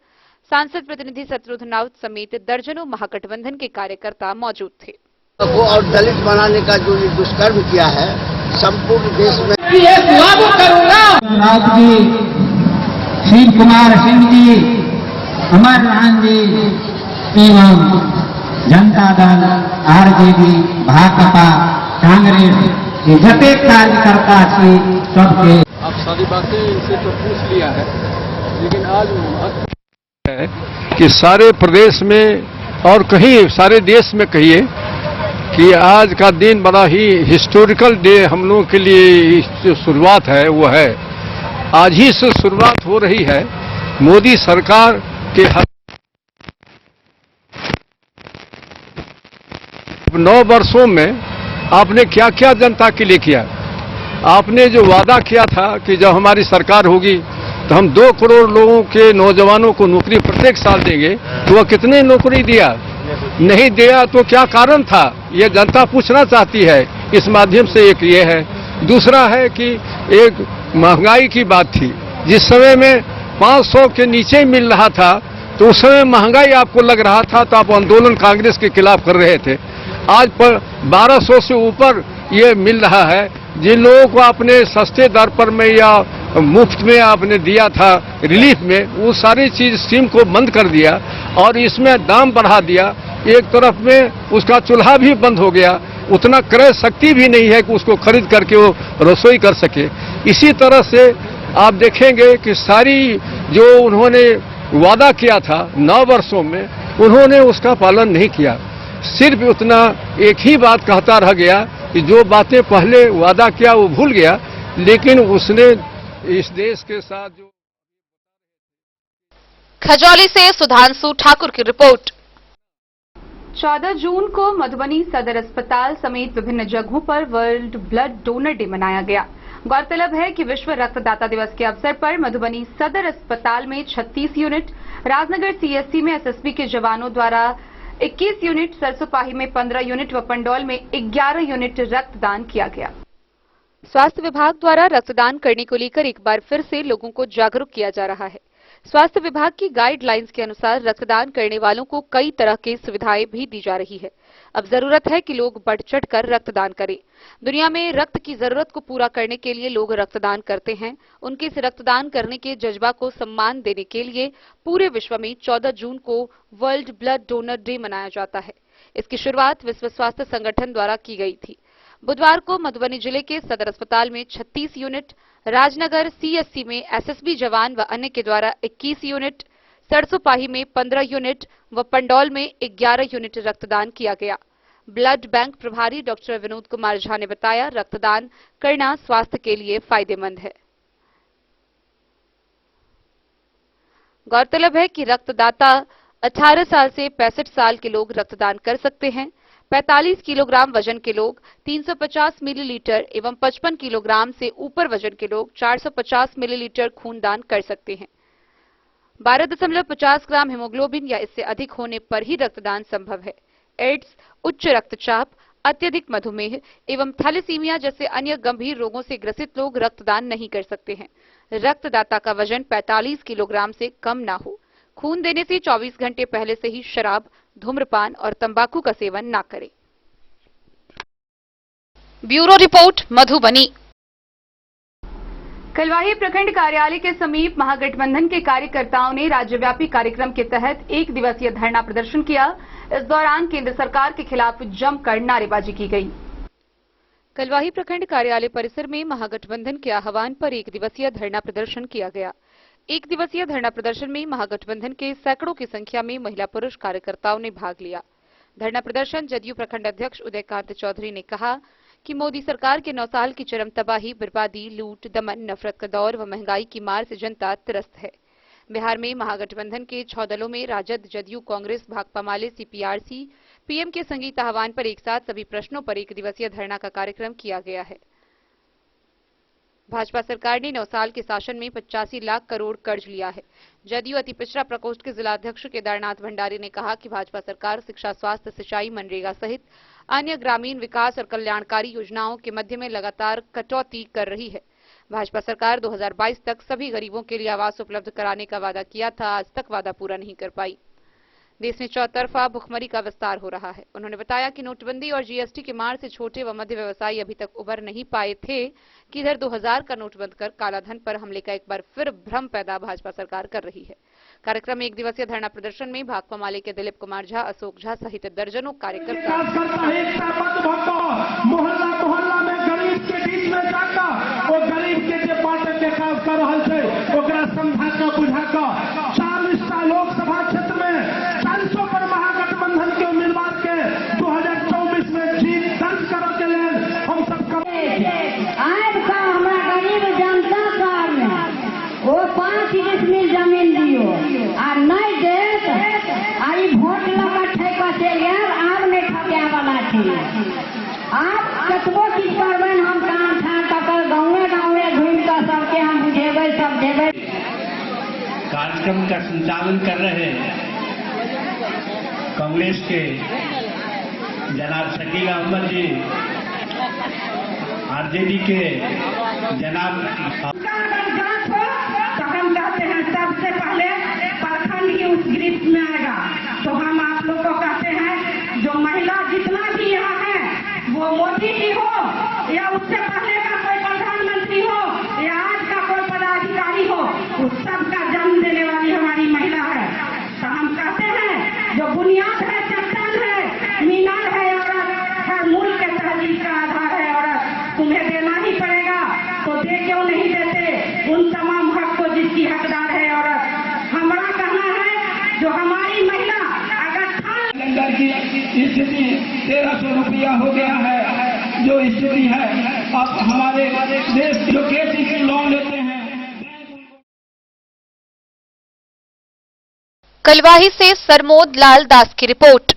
सांसद प्रतिनिधि शत्रुघ्न राउत समेत दर्जनों महागठबंधन के कार्यकर्ता मौजूद थे। और दलित बनाने का जो दुष्कर्म किया है संपूर्ण देश में लागू करूंगा। राउत जी, शिव कुमार सिंह जी, अमर नारायण जी एवं जनता दल, RJD, भाकपा, कांग्रेस ये जते कार्यकर्ता थे सबके आप सारी बातें इसे तो पूछ लिया है, लेकिन आज है कि सारे प्रदेश में और कहीं सारे देश में कहिए कि आज का दिन बड़ा ही हिस्टोरिकल डे हम लोगों के लिए जो शुरुआत है वो है आज ही से शुरुआत हो रही है। मोदी सरकार के 9 वर्षों में आपने क्या क्या जनता के लिए किया। आपने जो वादा किया था कि जब हमारी सरकार होगी तो हम 2 करोड़ लोगों के नौजवानों को नौकरी प्रत्येक साल देंगे, तो वह कितने नौकरी दिया? नहीं दिया तो क्या कारण था, ये जनता पूछना चाहती है। इस माध्यम से एक ये है। दूसरा है कि एक महंगाई की बात थी, जिस समय में 500 के नीचे मिल रहा था तो उस समय महंगाई आपको लग रहा था तो आप आंदोलन कांग्रेस के खिलाफ कर रहे थे। आज पर 1200 से ऊपर ये मिल रहा है। जिन लोगों को आपने सस्ते दर पर में या मुफ्त में आपने दिया था रिलीफ में, वो सारी चीज स्कीम को बंद कर दिया और इसमें दाम बढ़ा दिया। एक तरफ में उसका चूल्हा भी बंद हो गया, उतना क्रय शक्ति भी नहीं है कि उसको खरीद करके वो रसोई कर सके। इसी तरह से आप देखेंगे कि सारी जो उन्होंने वादा किया था 9 वर्षों में, उन्होंने उसका पालन नहीं किया। सिर्फ उतना एक ही बात कहता रह गया कि जो बातें पहले वादा किया वो भूल गया, लेकिन उसने इस देश के साथ जो। खजौली से सुधांशु ठाकुर की रिपोर्ट। 14 जून को मधुबनी सदर अस्पताल समेत विभिन्न जगहों पर वर्ल्ड ब्लड डोनर डे मनाया गया। गौरतलब है कि विश्व रक्तदाता दिवस के अवसर पर मधुबनी सदर अस्पताल में 36 यूनिट, राजनगर सीएससी में एसएसबी के जवानों द्वारा 21 यूनिट, सरसोपाही में 15 यूनिट व पंडौल में 11 यूनिट रक्तदान किया गया। स्वास्थ्य विभाग द्वारा रक्तदान करने को लेकर एक बार फिर से लोगों को जागरूक किया जा रहा है। स्वास्थ्य विभाग की गाइडलाइंस के अनुसार रक्तदान करने वालों को कई तरह की सुविधाएं भी दी जा रही है। अब जरूरत है कि लोग बढ़ चढ़कर रक्तदान करें। दुनिया में रक्त की जरूरत को पूरा करने के लिए लोग रक्तदान करते हैं। उनके इस रक्तदान करने के जज्बा को सम्मान देने के लिए पूरे विश्व में 14 जून को वर्ल्ड ब्लड डोनर डे मनाया जाता है। इसकी शुरुआत विश्व स्वास्थ्य संगठन द्वारा की गई थी। बुधवार को मधुबनी जिले के सदर अस्पताल में 36 यूनिट, राजनगर सीएससी में एसएसबी जवान व अन्य के द्वारा 21 यूनिट, सरसोपाही में 15 यूनिट व पंडौल में 11 यूनिट रक्तदान किया गया। ब्लड बैंक प्रभारी डॉक्टर विनोद कुमार झा ने बताया, रक्तदान करना स्वास्थ्य के लिए फायदेमंद है। गौरतलब है कि रक्तदाता 18 साल से 65 साल के लोग रक्तदान कर सकते हैं। 45 किलोग्राम वजन के लोग 350 मिलीलीटर एवं 55 किलोग्राम से ऊपर वजन के लोग 450 मिलीलीटर खून दान कर सकते हैं। 12.50 ग्राम हेमोग्लोबिन या इससे अधिक होने पर ही रक्तदान संभव है। एड्स, उच्च रक्तचाप, अत्यधिक मधुमेह एवं थैलेसीमिया जैसे अन्य गंभीर रोगों से ग्रसित लोग रक्तदान नहीं कर सकते हैं। रक्तदाता का वजन 45 किलोग्राम से कम ना हो। खून देने से 24 घंटे पहले से ही शराब, धूम्रपान और तंबाकू का सेवन ना करें। Bureau report, Madhubani. कलवाही प्रखंड कार्यालय के समीप महागठबंधन के कार्यकर्ताओं ने राज्यव्यापी कार्यक्रम के तहत 1 दिवसीय धरना प्रदर्शन किया। इस दौरान केंद्र सरकार के खिलाफ जमकर नारेबाजी की गई। कलवाही प्रखंड कार्यालय परिसर में महागठबंधन के आह्वान पर 1 दिवसीय धरना प्रदर्शन किया गया। 1 दिवसीय धरना प्रदर्शन में महागठबंधन के सैकड़ों की संख्या में महिला पुरुष कार्यकर्ताओं ने भाग लिया। धरना प्रदर्शन जदयू प्रखंड अध्यक्ष उदयकांत चौधरी ने कहा कि मोदी सरकार के 9 साल की चरम तबाही, बर्बादी, लूट, दमन, नफरत का दौर व महंगाई की मार से जनता त्रस्त है। बिहार में महागठबंधन के 6 दलों में राजद, जदयू, कांग्रेस, भाकपा माले, सीपीआरसी, पीएम के संगीत आह्वान पर एक साथ सभी प्रश्नों पर 1 दिवसीय धरना का कार्यक्रम किया गया है। भाजपा सरकार ने 9 साल के शासन में 85 लाख करोड़ कर्ज लिया है। जदयू अति पिछड़ा प्रकोष्ठ के जिलाध्यक्ष केदारनाथ भंडारी ने कहा कि भाजपा सरकार शिक्षा, स्वास्थ्य, सिंचाई, मनरेगा सहित अन्य ग्रामीण विकास और कल्याणकारी योजनाओं के मध्य में लगातार कटौती कर रही है। भाजपा सरकार 2022 तक सभी गरीबों के लिए आवास उपलब्ध कराने का वादा किया था, आज तक वादा पूरा नहीं कर पाई। देश में चौतरफा भुखमरी का विस्तार हो रहा है। उन्होंने बताया कि नोटबंदी और जीएसटी की मार से छोटे व मध्य व्यवसायी अभी तक उबर नहीं पाए थे कि इधर 2000 का नोट बंद कर कालाधन पर हमले का एक बार फिर भ्रम पैदा भाजपा सरकार कर रही है। कार्यक्रम में 1 दिवसीय धरना प्रदर्शन में भाकपा माले के दिलीप कुमार झा, अशोक झा सहित दर्जनों कार्यकर्ता। मोहल्ला मोहल्ला में गरीब के बीच में जाकर वो गरीब के जे बाटे के काम कर रहल छै ओकरा समझा के बुझा के 40 टा लोकसभा क्षेत्र में 400 पर महागठबंधन के उम्मीदवार के 2024 में जीत दर्ज करऽ के लेल हम सब आज का हमरा गरीब जनता का वो 5 डिसमिल जमीन दियो आ नहीं देत आई वोट लगा ठेका से यार आब नहीं ठके वाला छी। आप कतबो चीज करबे हम काम ठान कर गाँवे गाँवे घूम कर सबके हम बुझेबै, सब देबै। कार्यक्रम का संचालन कर रहे कांग्रेस के जनाब शकील अहमद जी, आरजेडी के जनाब चाहते हैं सब सबसे पहले प्रखंड की उस गिरफ्त में आएगा। तो हम आप लोग को कहते हैं, जो महिला जितना भी यहाँ है, वो मोदी जी हो या उससे पहले का कोई प्रधानमंत्री हो या आज का कोई पदाधिकारी हो, उस सबका जन्म देने वाली हमारी महिला है। तो हम कहते हैं, जो बुनियाद है, चट्टान है, मीनार है औरत, हर मुल्क के तहजीब का आधार है औरत, तुम्हें देना ही पड़ेगा। तो दे क्यों नहीं देते उन तमाम हक को जिसकी हकदार है औरत। हमारा कहना है, जो हमारी महिला अगर सिलेंडर की स्थिति 1300 रुपया हो गया है, जो स्थिति है, अब हमारे देश जो केसीसी लोन लेते हैं। कलवाही से सरमोद लाल दास की रिपोर्ट।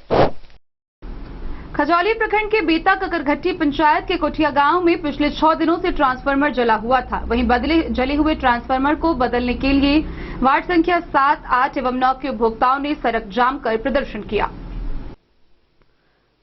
खजौली प्रखंड के बेता ककरघट्टी पंचायत के कोठिया गांव में पिछले 6 दिनों से ट्रांसफार्मर जला हुआ था। वहीं जले हुए ट्रांसफार्मर को बदलने के लिए वार्ड संख्या 7, 8 एवं 9 के उपभोक्ताओं ने सड़क जाम कर प्रदर्शन किया।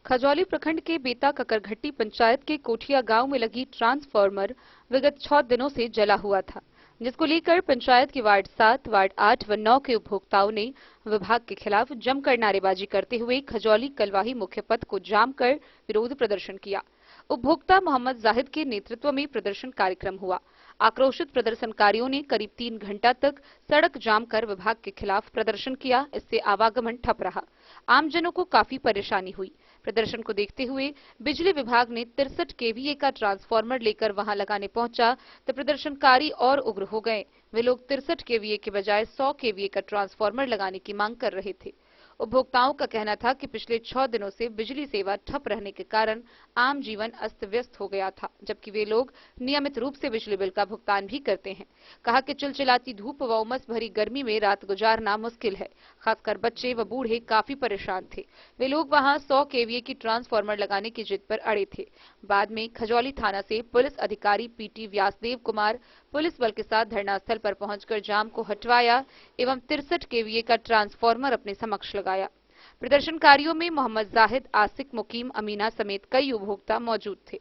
खजौली प्रखंड के बेता ककरघट्टी पंचायत के कोठिया गांव में लगी ट्रांसफार्मर विगत 6 दिनों से जला हुआ था, जिसको लेकर पंचायत के वार्ड 7, वार्ड 8 व 9 के उपभोक्ताओं ने विभाग के खिलाफ जमकर नारेबाजी करते हुए खजौली कलवाही मुख्य पथ को जाम कर विरोध प्रदर्शन किया। उपभोक्ता मोहम्मद जाहिद के नेतृत्व में प्रदर्शन कार्यक्रम हुआ। आक्रोशित प्रदर्शनकारियों ने करीब 3 घंटा तक सड़क जाम कर विभाग के खिलाफ प्रदर्शन किया। इससे आवागमन ठप रहा। आमजनों को काफी परेशानी हुई। प्रदर्शन को देखते हुए बिजली विभाग ने 63 केवीए का ट्रांसफार्मर लेकर वहां लगाने पहुंचा तो प्रदर्शनकारी और उग्र हो गए। वे लोग 63 केवीए के बजाय 100 केवीए का ट्रांसफार्मर लगाने की मांग कर रहे थे। उपभोक्ताओं का कहना था कि पिछले 6 दिनों से बिजली सेवा ठप रहने के कारण आम जीवन अस्त व्यस्त हो गया था, जबकि वे लोग नियमित रूप से बिजली बिल का भुगतान भी करते हैं। कहा कि चिलचिलाती धूप व उमस भरी गर्मी में रात गुजारना मुश्किल है। खासकर बच्चे व बूढ़े काफी परेशान थे। वे लोग वहां 100 केवीए की ट्रांसफार्मर लगाने की जिद पर अड़े थे। बाद में खजौली थाना से पुलिस अधिकारी पीटी व्यासदेव कुमार पुलिस बल के साथ धरनास्थल पर पहुंचकर जाम को हटवाया एवं 63 केवीए का ट्रांसफार्मर अपने समक्ष लगाया। प्रदर्शनकारियों में मोहम्मद जाहिद, आसिक, मुकीम, अमीना समेत कई उपभोक्ता मौजूद थे।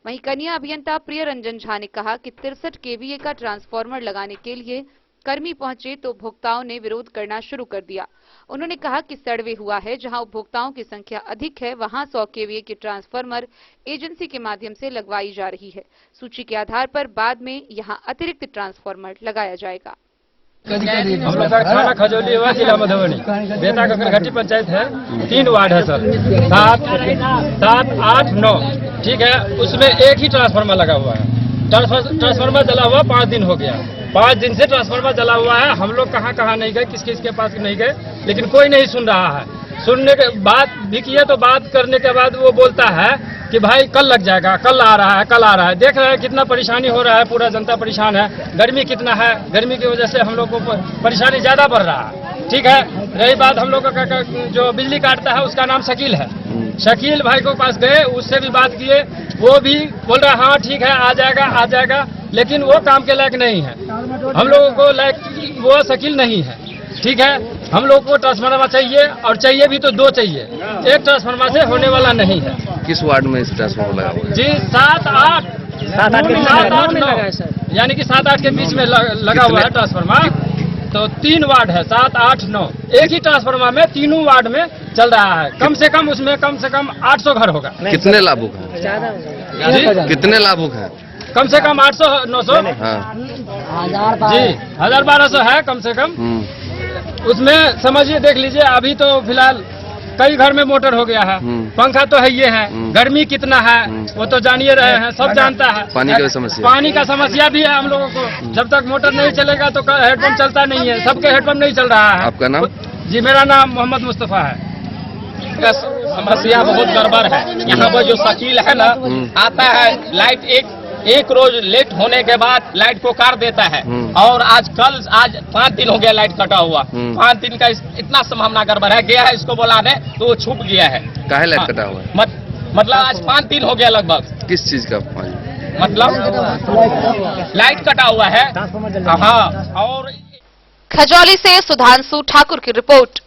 वहीं कन्या अभियंता प्रिय रंजन झा ने कहा कि 63 केवीए का ट्रांसफार्मर लगाने के लिए कर्मी पहुंचे तो उपभोक्ताओं ने विरोध करना शुरू कर दिया। उन्होंने कहा कि सर्वे हुआ है, जहां उपभोक्ताओं की संख्या अधिक है वहां 100 केवीए की ट्रांसफार्मर एजेंसी के माध्यम से लगवाई जा रही है। सूची के आधार पर बाद में यहां अतिरिक्त ट्रांसफार्मर लगाया जाएगा। हम लोग का थाना खजौली हुआ, जिला मधुबनी, बेता ककरघट्टी पंचायत है। 3 वार्ड है सर, 7, 8, 9, ठीक है। उसमें एक ही ट्रांसफार्मर लगा हुआ है। ट्रांसफार्मर जला हुआ 5 दिन हो गया। 5 दिन से ट्रांसफार्मर जला हुआ है। हम लोग कहाँ नहीं गए, किसके पास नहीं गए, लेकिन कोई नहीं सुन रहा है। सुनने के बात भी किए तो बात करने के बाद वो बोलता है कि भाई कल लग जाएगा, कल आ रहा है, कल आ रहा है। देख रहे हैं कितना परेशानी हो रहा है, पूरा जनता परेशान है। गर्मी कितना है, गर्मी की वजह से हम लोग को परेशानी ज्यादा बढ़ रहा है, ठीक है। रही बात हम लोग का जो बिजली काटता है उसका नाम शकील है। शकील भाई को पास गए, उससे भी बात किए, वो भी बोल रहा हाँ ठीक है आ जाएगा, लेकिन वो काम के लायक नहीं है। हम लोगों को लायक वो शकील नहीं है, ठीक है। हम लोग को ट्रांसफार्मर चाहिए और चाहिए भी तो 2 चाहिए, एक ट्रांसफार्मर से होने वाला नहीं है। किस वार्ड में इस ट्रांसफार्मर लगा हुआ है? जी 7, 8, 9, यानी कि 7, 8 के बीच में लगा हुआ है ट्रांसफार्मर। तो 3 वार्ड है, 7, 8, 9। एक ही ट्रांसफार्मर में तीनों वार्ड में चल रहा है। कम से कम उसमें कम से कम 800 घर होगा। कितने लाभुक हैं? कितने लाभुक हैं? कम से कम 800, 900, जी 1000-1200 है कम से कम। उसमें समझिए, देख लीजिए, अभी तो फिलहाल कई घर में मोटर हो गया है, पंखा तो है, ये है। गर्मी कितना है वो तो जानिए रहे हैं, सब जानता है। पानी की समस्या, पानी का समस्या भी है हम लोगों को। जब तक मोटर नहीं चलेगा तो हेडपंप चलता नहीं है, सबके हेडपंप नहीं चल रहा है। आपका नाम? जी मेरा नाम मोहम्मद मुस्तफा है। समस्या बहुत गड़बड़ है। यहाँ पर जो शकील है ना, आता है लाइट एक रोज लेट होने के बाद लाइट को काट देता है। और आज 5 दिन हो गया लाइट कटा हुआ। 5 दिन का इतना संभावना गड़बड़ है। गया है इसको बुलाने तो वो छुप गया है। काहे लाइट कटा हुआ है? मतलब आज 5 दिन हो गया लगभग। किस चीज का? मतलब लाइट कटा हुआ है। हाँ। और खजौली से सुधांशु ठाकुर की रिपोर्ट।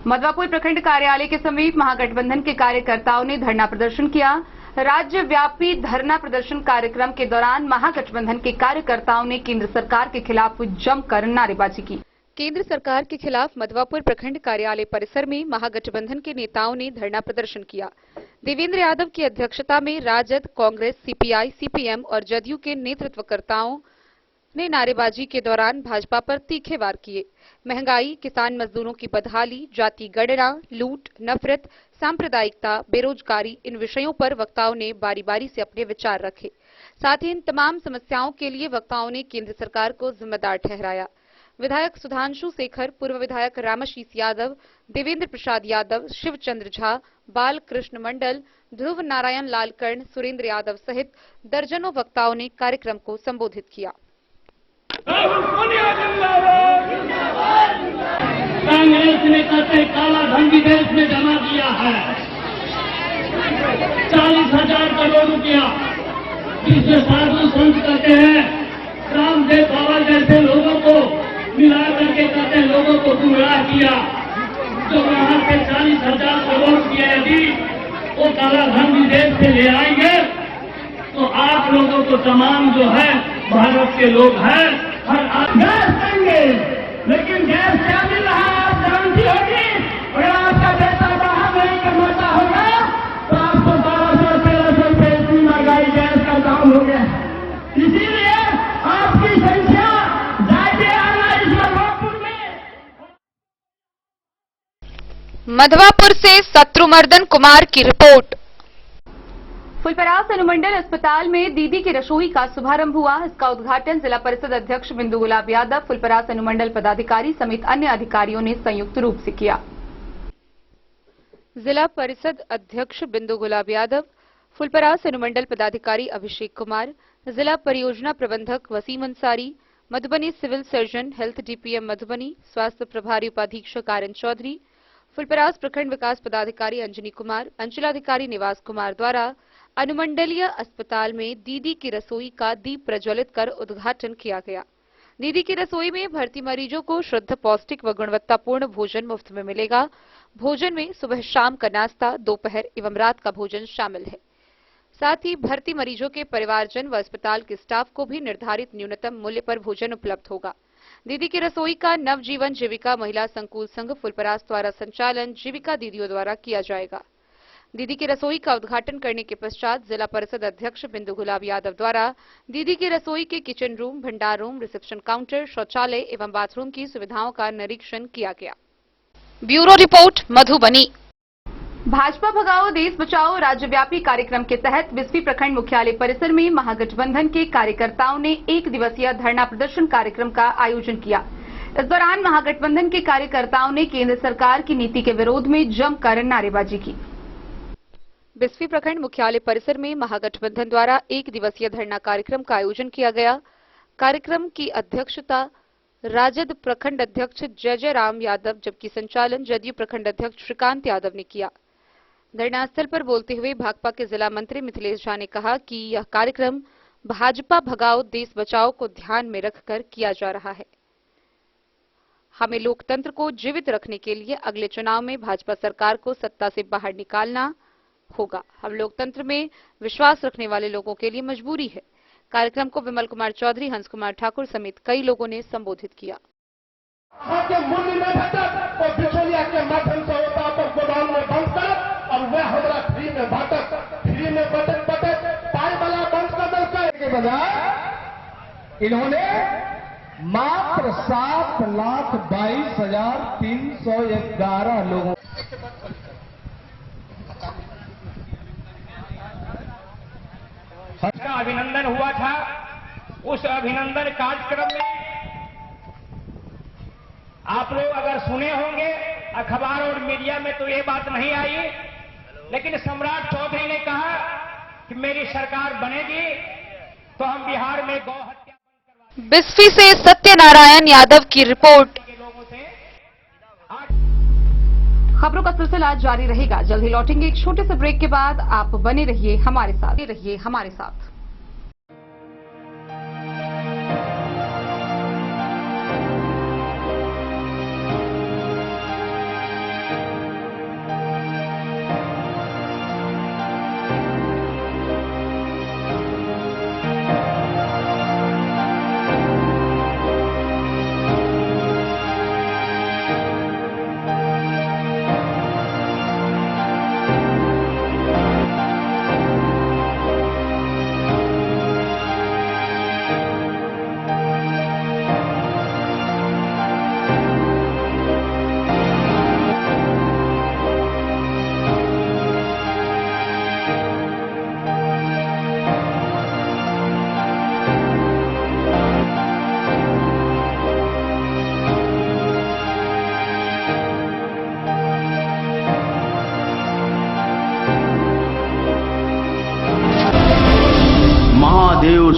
मधवापुर प्रखंड कार्यालय के समीप महागठबंधन के कार्यकर्ताओं ने धरना प्रदर्शन किया। राज्यव्यापी धरना प्रदर्शन कार्यक्रम के दौरान महागठबंधन के कार्यकर्ताओं ने केंद्र सरकार के खिलाफ जमकर नारेबाजी की। केंद्र सरकार के खिलाफ मधवापुर प्रखंड कार्यालय परिसर में महागठबंधन के नेताओं ने धरना प्रदर्शन किया। देवेंद्र यादव की अध्यक्षता में राजद, कांग्रेस, सीपीआई, सीपीएम और जदयू के नेतृत्वकर्ताओं ने नारेबाजी के दौरान भाजपा पर तीखे वार किए। महंगाई, किसान मजदूरों की बदहाली, जाति गणना, लूट, नफरत, सांप्रदायिकता, बेरोजगारी, इन विषयों पर वक्ताओं ने बारी बारी से अपने विचार रखे। साथ ही इन तमाम समस्याओं के लिए वक्ताओं ने केंद्र सरकार को जिम्मेदार ठहराया। विधायक सुधांशु शेखर, पूर्व विधायक रामाशीष यादव, देवेंद्र प्रसाद यादव, शिवचंद्र झा, बाल कृष्ण मंडल, ध्रुव नारायण लालकर्ण, सुरेंद्र यादव सहित दर्जनों वक्ताओं ने कार्यक्रम को संबोधित किया। कांग्रेस ने करते काला धन विदेश में जमा किया है 40,000 करोड़ रुपया, जिससे साधु संत करते हैं रामदेव बाबा जैसे लोगों को मिला करके कहते लोगों को गुमराह किया। जो वहां से 40,000 करोड़ रुपया यदि वो काला धन विदेश से ले आएंगे तो आप लोगों को तमाम जो है भारत के लोग हैं हर गैस देंगे, लेकिन गैस क्या मिल रहा है आप गारंटी होगी। अगर आपका बेटा बाहर नहीं कमाता होगा तो आपको 1200-1300 रुपये इतनी महंगाई गैस का दाम हो गया। इसीलिए आपकी संख्या जाके आना इस मधवापुर में। मधवापुर से शत्रुमर्दन कुमार की रिपोर्ट। फुलपरास अनुमंडल अस्पताल में दीदी की रसोई का शुभारंभ हुआ। इसका उद्घाटन जिला परिषद अध्यक्ष बिंदु गुलाब यादव, फुलपरास अनुमंडल पदाधिकारी समेत अन्य अधिकारियों ने संयुक्त रूप से किया। जिला परिषद अध्यक्ष बिंदु गुलाब यादव, फुलपरास अनुमंडल पदाधिकारी अभिषेक कुमार, जिला परियोजना प्रबंधक Wasim Ansari, Madhubani civil surgeon, health DPM Madhubani, स्वास्थ्य प्रभारी उपाधीक्षक आर एन चौधरी, फुलपरास प्रखंड विकास पदाधिकारी अंजनी कुमार, अंचलाधिकारी निवास कुमार द्वारा अनुमंडलीय अस्पताल में दीदी की रसोई का दीप प्रज्वलित कर उद्घाटन किया गया। दीदी की रसोई में भर्ती मरीजों को शुद्ध, पौष्टिक व गुणवत्तापूर्ण भोजन मुफ्त में मिलेगा। भोजन में सुबह शाम का नाश्ता, दोपहर एवं रात का भोजन शामिल है। साथ ही भर्ती मरीजों के परिवारजन व अस्पताल के स्टाफ को भी निर्धारित न्यूनतम मूल्य पर भोजन उपलब्ध होगा। दीदी की रसोई का नवजीवन जीविका महिला संकुल संघ फुलपरास द्वारा संचालन जीविका दीदियों द्वारा किया जाएगा। दीदी की रसोई का उद्घाटन करने के पश्चात जिला परिषद अध्यक्ष बिंदु गुलाब यादव द्वारा दीदी की रसोई के किचन रूम, भंडार रूम, रिसेप्शन काउंटर, शौचालय एवं बाथरूम की सुविधाओं का निरीक्षण किया गया। Bureau report, Madhubani. भाजपा भगाओ देश बचाओ राज्यव्यापी कार्यक्रम के तहत बिस्फी प्रखंड मुख्यालय परिसर में महागठबंधन के कार्यकर्ताओं ने 1 दिवसीय धरना प्रदर्शन कार्यक्रम का आयोजन किया। इस दौरान महागठबंधन के कार्यकर्ताओं ने केंद्र सरकार की नीति के विरोध में जमकर नारेबाजी की। बिस्फी प्रखंड मुख्यालय परिसर में महागठबंधन द्वारा 1 दिवसीय धरना कार्यक्रम का आयोजन किया गया। कार्यक्रम की अध्यक्षता राजद प्रखंड अध्यक्ष जय राम यादव, जबकि संचालन जदयू प्रखंड अध्यक्ष श्रीकांत यादव ने किया। धरना स्थल पर बोलते हुए भाकपा के जिला मंत्री मिथिलेश झा ने कहा कि यह कार्यक्रम भाजपा भगाओ देश बचाओ को ध्यान में रखकर किया जा रहा है। हमें लोकतंत्र को जीवित रखने के लिए अगले चुनाव में भाजपा सरकार को सत्ता से बाहर निकालना होगा। हम लोकतंत्र में विश्वास रखने वाले लोगों के लिए मजबूरी है। कार्यक्रम को विमल कुमार चौधरी, हंस कुमार ठाकुर समेत कई लोगों ने संबोधित किया। इन्होंने मात्र 7,22,311 लोगों का अभिनंदन हुआ था। उस अभिनंदन कार्यक्रम में आप लोग अगर सुने होंगे अखबार और मीडिया में तो ये बात नहीं आई, लेकिन सम्राट चौधरी ने कहा कि मेरी सरकार बनेगी तो हम बिहार में गौ हत्या। बिस्फी से सत्यनारायण यादव की रिपोर्ट। खबरों का सिलसिला जारी रहेगा। जल्द ही लौटेंगे एक छोटे से ब्रेक के बाद। आप बने रहिए हमारे साथ।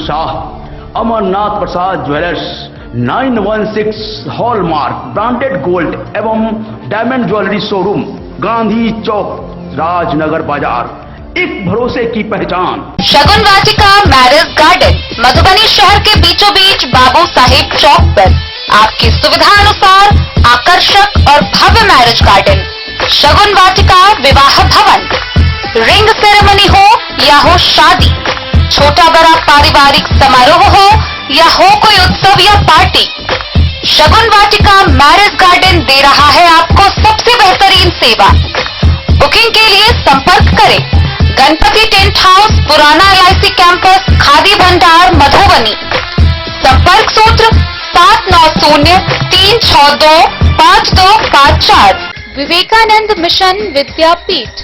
शाह, अमरनाथ प्रसाद ज्वेलर्स, 916 हॉलमार्क ब्रांडेड गोल्ड एवं डायमंड ज्वेलरी शोरूम, गांधी चौक, राजनगर बाजार, एक भरोसे की पहचान। शगुन वाटिका मैरिज गार्डन मधुबनी शहर के बीचों बीच बाबू साहेब चौक पर आपकी सुविधा अनुसार आकर्षक और भव्य मैरिज गार्डन शगुन वाटिका विवाह भवन। रिंग सेरेमनी हो या हो शादी, छोटा बड़ा पारिवारिक समारोह हो या हो कोई उत्सव या पार्टी, शगुन वाटिका मैरिज गार्डन दे रहा है आपको सबसे बेहतरीन सेवा। बुकिंग के लिए संपर्क करें गणपति टेंट हाउस, पुराना LIC कैंपस, खादी भंडार, मधुबनी। संपर्क सूत्र 7903625254। विवेकानंद मिशन विद्यापीठ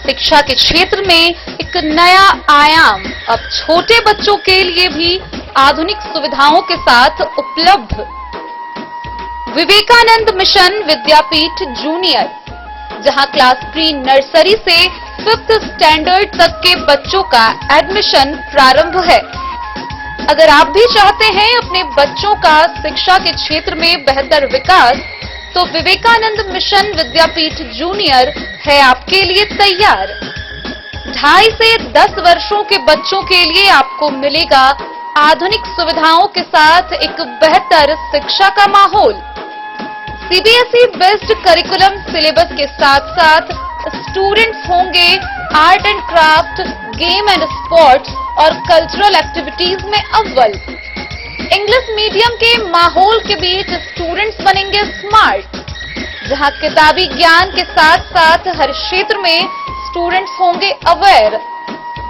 शिक्षा के क्षेत्र में एक नया आयाम अब छोटे बच्चों के लिए भी आधुनिक सुविधाओं के साथ उपलब्ध। विवेकानंद मिशन विद्यापीठ जूनियर, जहां क्लास प्री नर्सरी से 5th स्टैंडर्ड तक के बच्चों का एडमिशन प्रारंभ है। अगर आप भी चाहते हैं अपने बच्चों का शिक्षा के क्षेत्र में बेहतर विकास, तो विवेकानंद मिशन विद्यापीठ जूनियर है आपके लिए तैयार। 2.5 से 10 वर्षों के बच्चों के लिए आपको मिलेगा आधुनिक सुविधाओं के साथ एक बेहतर शिक्षा का माहौल। CBSE बेस्ड करिकुलम सिलेबस के साथ साथ स्टूडेंट्स होंगे art and craft, game and sports और कल्चरल एक्टिविटीज में अव्वल। इंग्लिश मीडियम के माहौल के बीच स्टूडेंट्स बनेंगे स्मार्ट, जहां किताबी ज्ञान के साथ साथ हर क्षेत्र में स्टूडेंट्स होंगे अवेयर।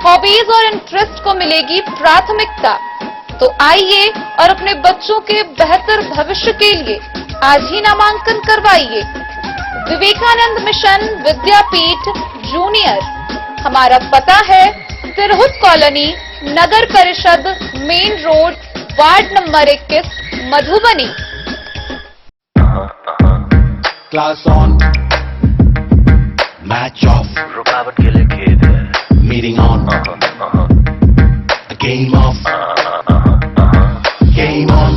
हॉबीज और इंटरेस्ट को मिलेगी प्राथमिकता। तो आइए और अपने बच्चों के बेहतर भविष्य के लिए आज ही नामांकन करवाइए। विवेकानंद मिशन विद्यापीठ जूनियर। हमारा पता है तिरहुत कॉलोनी, नगर परिषद, main road, ward number 21, Madhubani. Class on, match of, रुकावट के लिए खेद है, meeting on, game of, game on,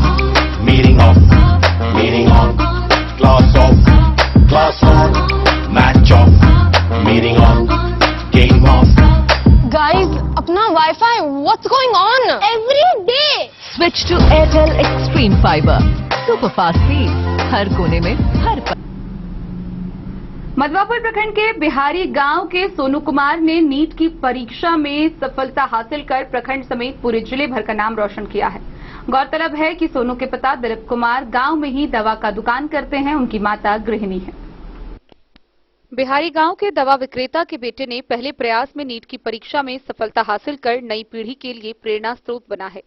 meeting of, meeting on, class of, class on, match of, meeting on, game of. Guys, अपना wifi, what's going on? Every day. Switch to Airtel Extreme Fiber. Super fast speed. हर कोने में, हर पल। मधवापुर प्रखंड के बिहारी गांव के सोनू कुमार ने NEET की परीक्षा में सफलता हासिल कर प्रखंड समेत पूरे जिले भर का नाम रोशन किया है। गौरतलब है कि सोनू के पिता दिलीप कुमार गांव में ही दवा का दुकान करते हैं। उनकी माता गृहिणी है। बिहारी गांव के दवा विक्रेता के बेटे ने पहले प्रयास में नीट की परीक्षा में सफलता हासिल कर नई पीढ़ी के लिए प्रेरणा स्रोत बना है।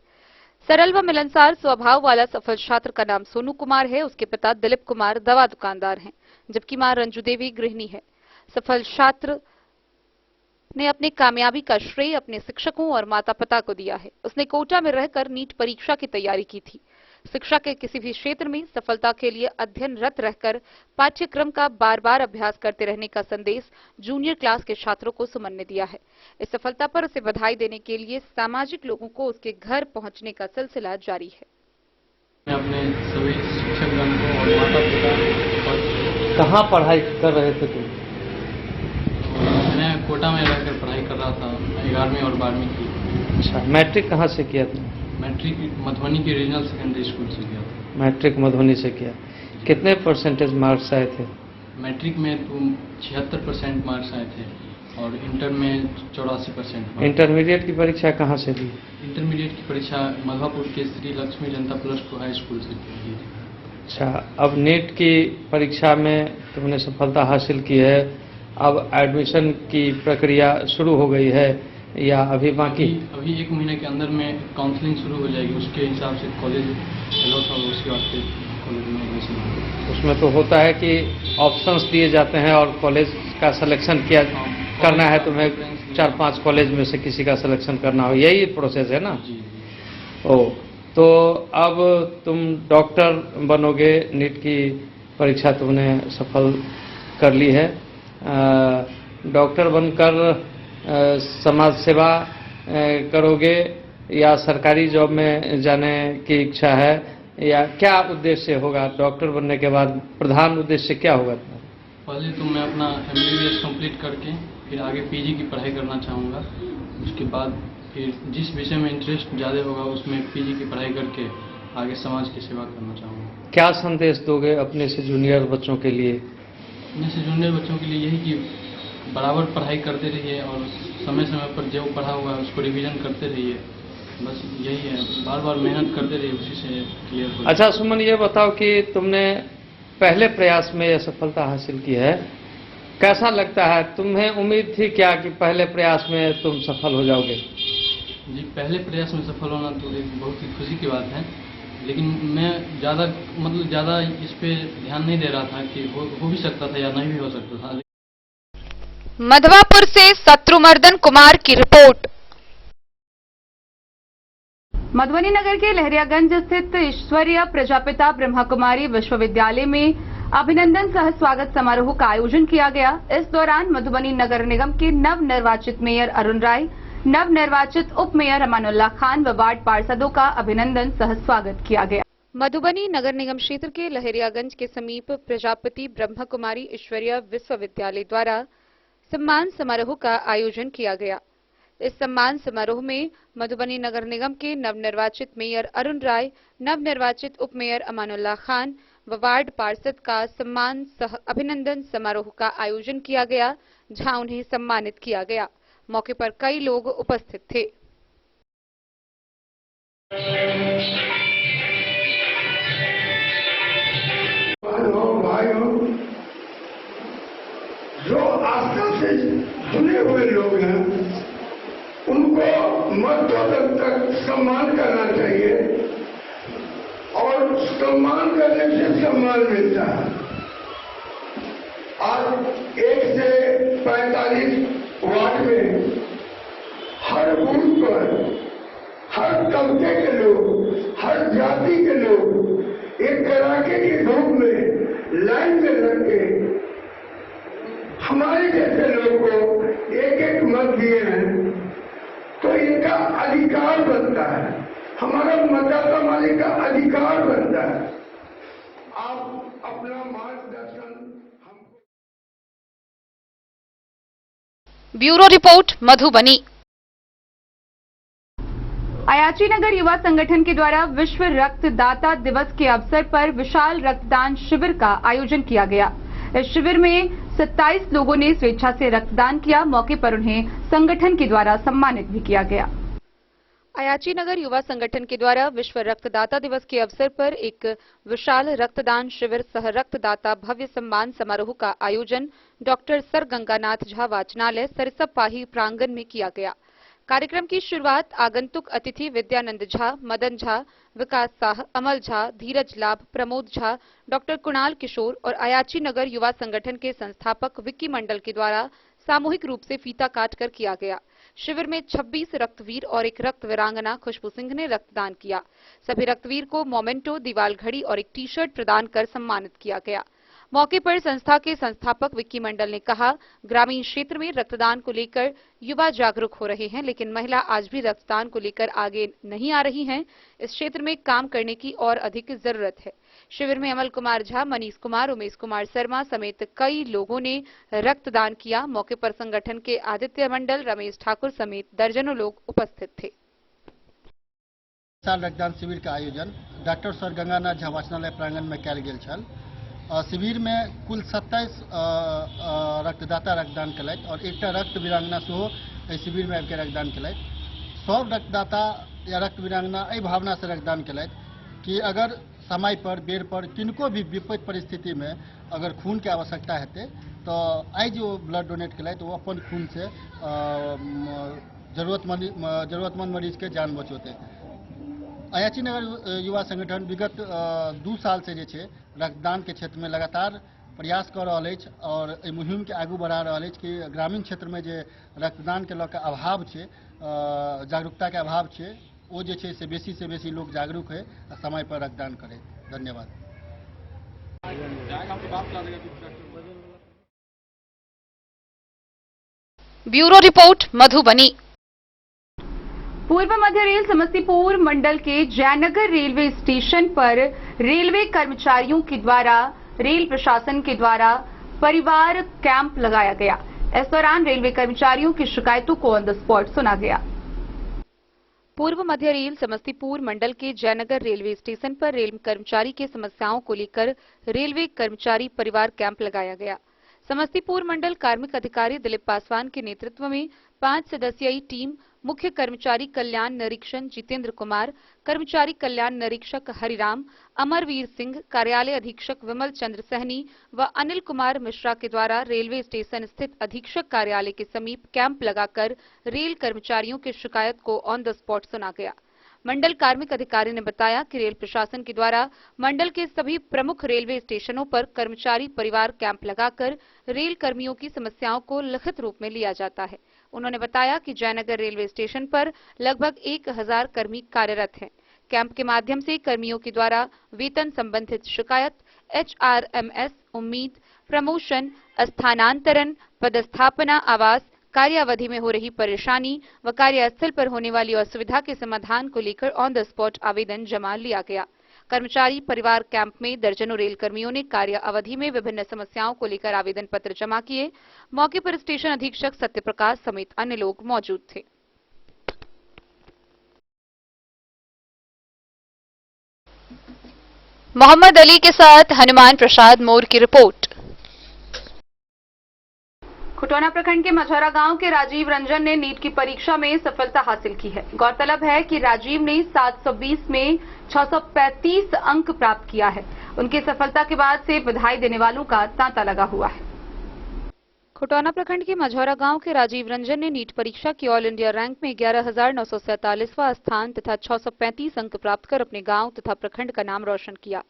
सरल व मिलनसार स्वभाव वाला सफल छात्र का नाम सोनू कुमार है। उसके पिता दिलीप कुमार दवा दुकानदार हैं, जबकि मां रंजू देवी गृहिणी है। सफल छात्र ने अपनी कामयाबी का श्रेय अपने शिक्षकों और माता पिता को दिया है। उसने कोटा में रहकर नीट परीक्षा की तैयारी की थी। शिक्षा के किसी भी क्षेत्र में सफलता के लिए अध्ययनरत रहकर पाठ्यक्रम का बार बार अभ्यास करते रहने का संदेश जूनियर क्लास के छात्रों को सुमन ने दिया है। इस सफलता पर उसे बधाई देने के लिए सामाजिक लोगों को उसके घर पहुंचने का सिलसिला जारी है। मैं अपने सभी शिक्षकगण को और माता पिता और कहाँ पढ़ाई कर रहे थे तुम? मैं कोटा में रहकर पढ़ाई कर रहा था, 11वीं और 12वीं की। अच्छा, मैट्रिक कहाँ से किया तुमने? मैट्रिक मधुबनी के रीजनल सेकेंडरी स्कूल से किया था। मैट्रिक मधुबनी से किया। कितने परसेंटेज मार्क्स आए थे? मैट्रिक में तो 76% मार्क्स आए थे और इंटर में 84%। इंटरमीडिएट की परीक्षा कहाँ से दी? इंटरमीडिएट की परीक्षा मधुपुर के श्री लक्ष्मी जनता +2 हाई स्कूल से दी। अच्छा, अब नीट की परीक्षा में तुमने सफलता हासिल की है। अब एडमिशन की प्रक्रिया शुरू हो गई है या अभी बाकी? अभी 1 महीने के अंदर में काउंसलिंग शुरू हो जाएगी। उसके हिसाब से कॉलेज अलॉट और उसके बाद फिर कॉलेज में एडमिशन होगा। उसमें तो होता है कि ऑप्शंस दिए जाते हैं और कॉलेज का सिलेक्शन करना है। तुम्हें 4-5 कॉलेज में से किसी का सिलेक्शन करना हो, यही प्रोसेस है ना? ओ, तो अब तुम डॉक्टर बनोगे। नीट की परीक्षा तुमने सफल कर ली है। डॉक्टर बनकर समाज सेवा करोगे या सरकारी जॉब में जाने की इच्छा है, या क्या उद्देश्य होगा डॉक्टर बनने के बाद? प्रधान उद्देश्य क्या होगा? पहले तो मैं अपना MBBS कंप्लीट करके फिर आगे PG की पढ़ाई करना चाहूँगा। उसके बाद फिर जिस विषय में इंटरेस्ट ज़्यादा होगा उसमें PG की पढ़ाई करके आगे समाज की सेवा करना चाहूँगा। क्या संदेश दोगे अपने से जूनियर बच्चों के लिए? अपने से जूनियर बच्चों के लिए यही कि बराबर पढ़ाई करते रहिए और समय समय पर जो पढ़ा हुआ है उसको रिवीजन करते रहिए। बस यही है, बार बार मेहनत करते रहिए, उसी से क्लियर हो। अच्छा सुमन, ये बताओ कि तुमने पहले प्रयास में यह सफलता हासिल की है, कैसा लगता है? तुम्हें उम्मीद थी क्या कि पहले प्रयास में तुम सफल हो जाओगे? जी, पहले प्रयास में सफल होना तो एक बहुत ही खुशी की बात है, लेकिन मैं ज़्यादा इस पे ध्यान नहीं दे रहा था कि हो भी सकता था या नहीं भी हो सकता था। मधवापुर से शत्रुमर्दन कुमार की रिपोर्ट। मधुबनी नगर के लहरियागंज स्थित ईश्वरीय प्रजापिता ब्रह्मा कुमारी विश्वविद्यालय में अभिनंदन सह स्वागत समारोह का आयोजन किया गया। इस दौरान मधुबनी नगर निगम के नव निर्वाचित मेयर अरुण राय, नव निर्वाचित उप मेयर अमानुल्लाह खान व वार्ड पार्षदों का अभिनंदन सह स्वागत किया गया। मधुबनी नगर निगम क्षेत्र के लहरियागंज के समीप प्रजापति ब्रह्मा कुमारी ईश्वरीय विश्वविद्यालय द्वारा सम्मान समारोह का आयोजन किया गया। इस सम्मान समारोह में मधुबनी नगर निगम के नवनिर्वाचित मेयर अरुण राय, नवनिर्वाचित उप मेयर अमानुल्लाह खान व वार्ड पार्षद का सम्मान सह अभिनंदन समारोह का आयोजन किया गया, जहां उन्हें सम्मानित किया गया। मौके पर कई लोग उपस्थित थे। भाइयों, जो आस्था से जुड़े हुए लोग हैं उनको मतों तक सम्मान करना चाहिए और सम्मान करने से सम्मान मिलता है। आज 1 से 45 वार्ड में हर बूथ पर हर तबके के लोग, हर जाति के लोग एक कड़ाके की धूप में लाइन में लग के हमारे जैसे लोगों को एक एक मत दिए हैं, तो इनका अधिकार बनता है, हमारा मतदाता मालिक का अधिकार बनता है। आप अपना मार्गदर्शन हमको। Bureau report Madhubani. अयाची नगर युवा संगठन के द्वारा विश्व रक्तदाता दिवस के अवसर पर विशाल रक्तदान शिविर का आयोजन किया गया। इस शिविर में 27 लोगों ने स्वेच्छा से रक्तदान किया। मौके पर उन्हें संगठन के द्वारा सम्मानित भी किया गया। अयाची नगर युवा संगठन के द्वारा विश्व रक्तदाता दिवस के अवसर पर एक विशाल रक्तदान शिविर सह रक्तदाता भव्य सम्मान समारोह का आयोजन डॉक्टर सर गंगानाथ झा वाचनालय सरसपाही प्रांगण में किया गया। कार्यक्रम की शुरुआत आगंतुक अतिथि विद्यानंद झा, मदन झा, विकास साह, अमल झा, धीरज लाभ, प्रमोद झा, डॉक्टर कुणाल किशोर और अयाची नगर युवा संगठन के संस्थापक विक्की मंडल के द्वारा सामूहिक रूप से फीता काटकर किया गया। शिविर में 26 रक्तवीर और एक रक्त वीरांगना खुशबू सिंह ने रक्तदान किया। सभी रक्तवीर को मोमेंटो, दीवाल घड़ी और एक टी-शर्ट प्रदान कर सम्मानित किया गया। मौके पर संस्था के संस्थापक विक्की मंडल ने कहा, ग्रामीण क्षेत्र में रक्तदान को लेकर युवा जागरूक हो रहे हैं, लेकिन महिला आज भी रक्तदान को लेकर आगे नहीं आ रही हैं। इस क्षेत्र में काम करने की और अधिक जरूरत है। शिविर में अमल कुमार झा, मनीष कुमार, उमेश कुमार शर्मा समेत कई लोगों ने रक्तदान किया। मौके पर संगठन के आदित्य मंडल, रमेश ठाकुर समेत दर्जनों लोग उपस्थित थे। रक्तदान शिविर का आयोजन डॉक्टर सर गंगानाथ झा वाचनालय प्रांगण में कयल गेल छल। शिविर में कुल 27 रक्तदाता रक्तदान कलैथ और एक रक्त वीरांगना सेहो शिविर में आबिके रक्तदान कलैथ। सब रक्तदाता या रक्त वीरांगना एहि भावना से रक्तदान कलैथ कि अगर समय पर बेर पर किनको भी विपरीत परिस्थिति में अगर खून के आवश्यकता हेतै तो आई जो ब्लड डोनेट कलैथ वो अपन खून से जरूरतमंद मरीज के जान बचौते। अयाची नगर युवा संगठन विगत 2 साल से जे छै रक्तदान के क्षेत्र में लगातार प्रयास कर रहा है और मुहिम के आगू बढ़ा रहा है कि ग्रामीण क्षेत्र में जे रक्तदान के लऽ अभाव छै, जागरूकता के अभाव छै, वो जे छै से बेसी लोग जागरूक है और समय पर रक्तदान करे। धन्यवाद। Bureau report Madhubani. पूर्व मध्य रेल समस्तीपुर मंडल के जयनगर रेलवे स्टेशन पर रेलवे कर्मचारियों के द्वारा रेल प्रशासन के द्वारा परिवार कैंप लगाया गया। इस दौरान रेलवे कर्मचारियों की शिकायतों को ऑन द स्पॉट सुना गया। पूर्व मध्य रेल समस्तीपुर मंडल के जयनगर रेलवे स्टेशन पर रेल कर्मचारी के समस्याओं को लेकर रेलवे कर्मचारी परिवार कैंप लगाया गया। समस्तीपुर मंडल कार्मिक अधिकारी दिलीप पासवान के नेतृत्व में 5 सदस्यीय टीम मुख्य कर्मचारी कल्याण निरीक्षक जितेंद्र कुमार, कर्मचारी कल्याण निरीक्षक हरिराम, अमरवीर सिंह, कार्यालय अधीक्षक विमल चंद्र सहनी व अनिल कुमार मिश्रा के द्वारा रेलवे स्टेशन स्थित अधीक्षक कार्यालय के समीप कैंप लगाकर रेल कर्मचारियों की शिकायत को ऑन द स्पॉट सुना गया। मंडल कार्मिक अधिकारी ने बताया कि रेल प्रशासन के द्वारा मंडल के सभी प्रमुख रेलवे स्टेशनों पर कर्मचारी परिवार कैंप लगाकर रेल कर्मियों की समस्याओं को लिखित रूप में लिया जाता है। उन्होंने बताया कि जयनगर रेलवे स्टेशन पर लगभग 1000 कर्मी कार्यरत हैं। कैंप के माध्यम से कर्मियों के द्वारा वेतन संबंधित शिकायत, HRMS, उम्मीद, प्रमोशन, स्थानांतरण, पदस्थापना, आवास, कार्यावधि में हो रही परेशानी व कार्यस्थल पर होने वाली असुविधा के समाधान को लेकर ऑन द स्पॉट आवेदन जमा लिया गया। कर्मचारी परिवार कैंप में दर्जनों रेल कर्मियों ने कार्य अवधि में विभिन्न समस्याओं को लेकर आवेदन पत्र जमा किए। मौके पर स्टेशन अधीक्षक सत्यप्रकाश समेत अन्य लोग मौजूद थे। मोहम्मद अली के साथ हनुमान प्रसाद मोर की रिपोर्ट। खुटौना प्रखंड के मझौरा गांव के राजीव रंजन ने नीट की परीक्षा में सफलता हासिल की है। गौरतलब है कि राजीव ने 720 में 635 अंक प्राप्त किया है। उनकी सफलता के बाद से बधाई देने वालों का तांता लगा हुआ है। खुटौना प्रखंड के मझौरा गांव के राजीव रंजन ने नीट परीक्षा की ऑल इंडिया रैंक में 11,947वां स्थान तथा 635 अंक प्राप्त कर अपने गांव तथा प्रखंड का नाम रोशन किया।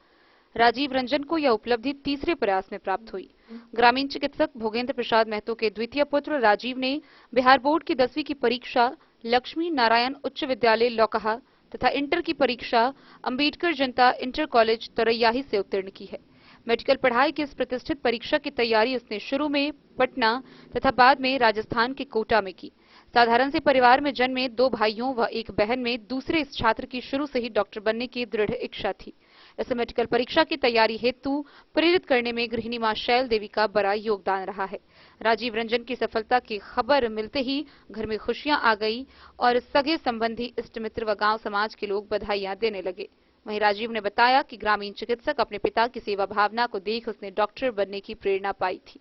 राजीव रंजन को यह उपलब्धि तीसरे प्रयास में प्राप्त हुई। ग्रामीण चिकित्सक भोगेंद्र प्रसाद महतो के द्वितीय पुत्र राजीव ने बिहार बोर्ड की 10वीं की परीक्षा लक्ष्मी नारायण उच्च विद्यालय लौकहा तथा इंटर की परीक्षा अंबेडकर जनता इंटर कॉलेज तरैयाही से उत्तीर्ण की है। मेडिकल पढ़ाई की इस प्रतिष्ठित परीक्षा की तैयारी उसने शुरू में पटना तथा बाद में राजस्थान के कोटा में की। साधारण से परिवार में जन्मे 2 भाइयों व 1 बहन में दूसरे इस छात्र की शुरू से ही डॉक्टर बनने की दृढ़ इच्छा थी। इस मेडिकल परीक्षा की तैयारी हेतु प्रेरित करने में गृहिणी मां शैल देवी का बड़ा योगदान रहा है। राजीव रंजन की सफलता की खबर मिलते ही घर में खुशियां आ गई और सगे संबंधी, इष्ट मित्र व गांव समाज के लोग बधाइयां देने लगे। वहीं राजीव ने बताया कि ग्रामीण चिकित्सक अपने पिता की सेवा भावना को देख उसने डॉक्टर बनने की प्रेरणा पाई थी।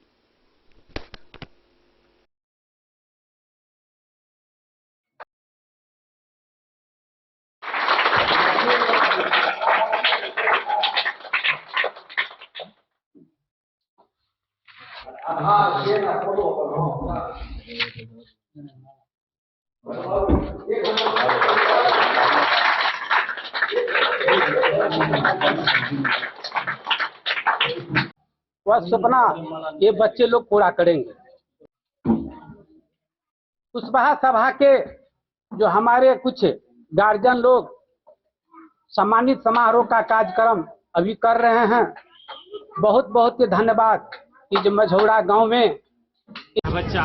वह सपना ये बच्चे लोग पूरा करेंगे। कुशवाहा सभा के जो हमारे कुछ गार्जियन लोग सम्मानित समारोह का कार्यक्रम अभी कर रहे हैं, बहुत बहुत धन्यवाद कि जो मझौरा गांव में बच्चा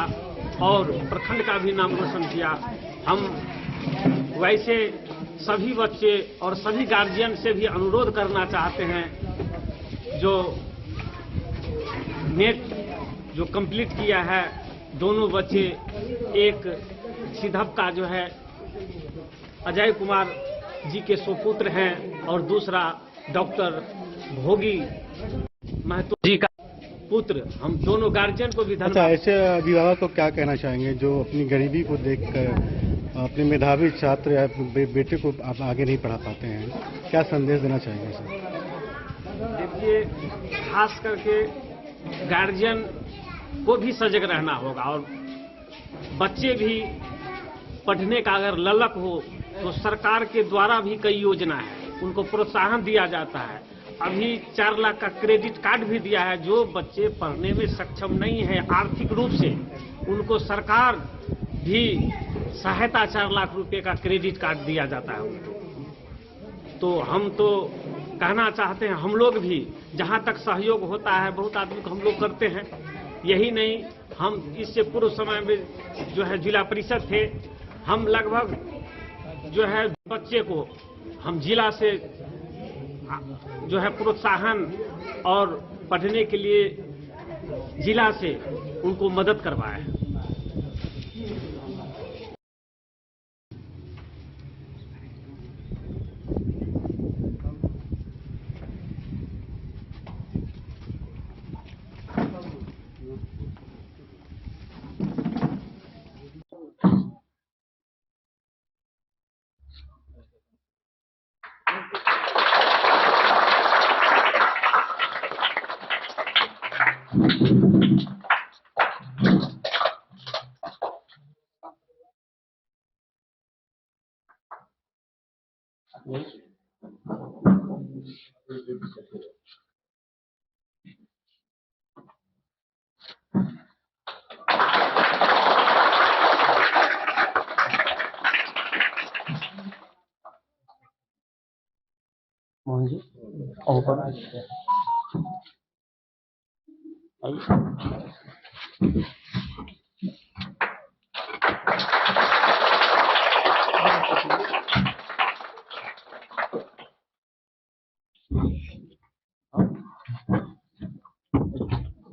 और प्रखंड का भी नाम रोशन किया। हम वैसे सभी बच्चे और सभी गार्जियन से भी अनुरोध करना चाहते हैं जो नेट जो कंप्लीट किया है, दोनों बच्चे, एक सिधप का जो है अजय कुमार जी के सुपुत्र हैं और दूसरा डॉक्टर भोगी महतो जी का पुत्र। हम दोनों गार्जियन को भी धन्यवाद। अच्छा, ऐसे अभिभावक को क्या कहना चाहेंगे जो अपनी गरीबी को देखकर अपने मेधावी छात्र या बेटे को आप आगे नहीं पढ़ा पाते हैं, क्या संदेश देना चाहेंगे सर? देखिए, खास करके गार्जियन को भी सजग रहना होगा और बच्चे भी पढ़ने का अगर ललक हो तो सरकार के द्वारा भी कई योजना है, उनको प्रोत्साहन दिया जाता है। अभी 4 लाख का क्रेडिट कार्ड भी दिया है। जो बच्चे पढ़ने में सक्षम नहीं है आर्थिक रूप से, उनको सरकार भी सहायता 4 लाख रुपए का क्रेडिट कार्ड दिया जाता है उनको। तो हम तो कहना चाहते हैं, हम लोग भी जहां तक सहयोग होता है बहुत आदमी को हम लोग करते हैं। यही नहीं, हम इससे पूर्व समय में जो है जिला परिषद थे, हम लगभग जो है बच्चे को हम जिला से जो है प्रोत्साहन और पढ़ने के लिए जिला से उनको मदद करवाए।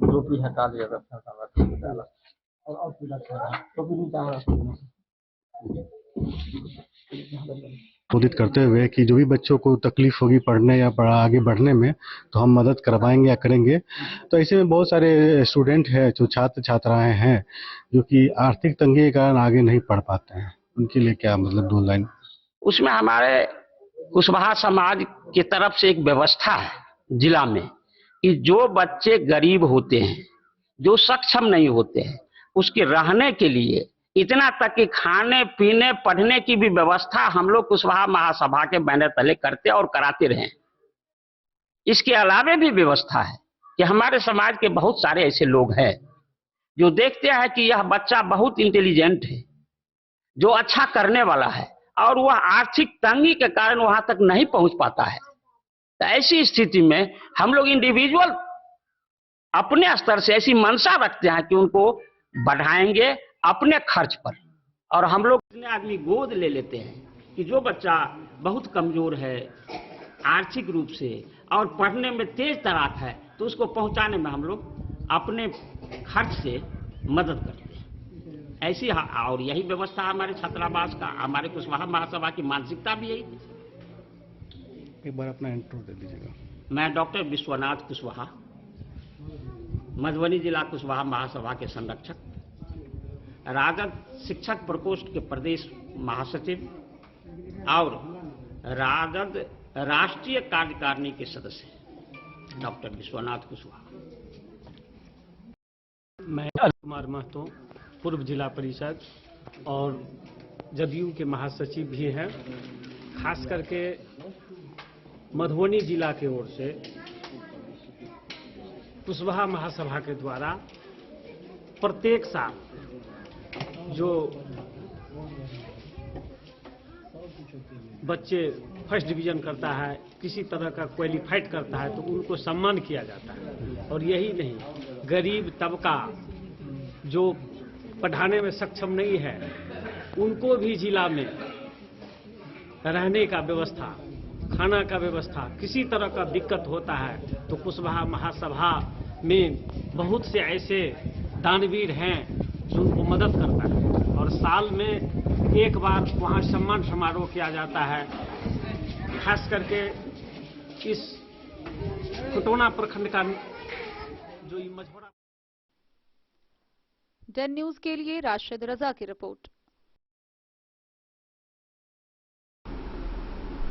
टोपी हटा दिया था और टोपी नहीं डाला। संबोधित करते हुए कि जो भी बच्चों को तकलीफ होगी पढ़ने या आगे बढ़ने में तो हम मदद करवाएंगे या करेंगे। तो ऐसे में बहुत सारे स्टूडेंट हैं जो छात्र छात्राएं हैं जो कि आर्थिक तंगी के कारण आगे नहीं पढ़ पाते हैं, उनके लिए क्या मतलब 2 लाइन? उसमें हमारे कुशवाहा समाज की तरफ से एक व्यवस्था है जिला में कि जो बच्चे गरीब होते हैं, जो सक्षम नहीं होते हैं, उसके रहने के लिए इतना तक कि खाने पीने पढ़ने की भी व्यवस्था हम लोग कुशवाहा महासभा के बैनर तले करते और कराते रहे। इसके अलावे भी व्यवस्था है कि हमारे समाज के बहुत सारे ऐसे लोग हैं जो देखते हैं कि यह बच्चा बहुत इंटेलिजेंट है, जो अच्छा करने वाला है और वह आर्थिक तंगी के कारण वहां तक नहीं पहुंच पाता है। तो ऐसी स्थिति में हम लोग इंडिविजुअल अपने स्तर से ऐसी मंशा रखते हैं कि उनको बढ़ाएंगे अपने खर्च पर। और हम लोग इतने आदमी गोद ले लेते हैं कि जो बच्चा बहुत कमजोर है आर्थिक रूप से और पढ़ने में तेज तराक है तो उसको पहुंचाने में हम लोग अपने खर्च से मदद करते हैं। ऐसी और यही व्यवस्था हमारे छात्रावास का, हमारे कुशवाहा महासभा की मानसिकता भी यही। एक बार अपना इंट्रो दे दीजिएगा। मैं डॉक्टर विश्वनाथ कुशवाहा, मधुबनी जिला कुशवाहा महासभा के संरक्षक, राजद शिक्षक प्रकोष्ठ के प्रदेश महासचिव और राजद राष्ट्रीय कार्यकारिणी के सदस्य डॉक्टर विश्वनाथ कुशवाहा। मैं अनिल कुमार महतो, पूर्व जिला परिषद और जदयू के महासचिव भी हैं। खास करके मधुबनी जिला की ओर से कुशवाहा महासभा के द्वारा प्रत्येक साल जो बच्चे फर्स्ट डिवीजन करता है, किसी तरह का क्वालिफाइड करता है, तो उनको सम्मान किया जाता है। और यही नहीं, गरीब तबका जो पढ़ाने में सक्षम नहीं है उनको भी जिला में रहने का व्यवस्था, खाना का व्यवस्था, किसी तरह का दिक्कत होता है तो कुशवाहा महासभा में बहुत से ऐसे दानवीर हैं जो उनको मदद करता है। और साल में एक बार वहाँ सम्मान समारोह किया जाता है। खास करके इस खुटौना प्रखंड का जो मझोड़ा। डन न्यूज के लिए राशिद रजा की रिपोर्ट।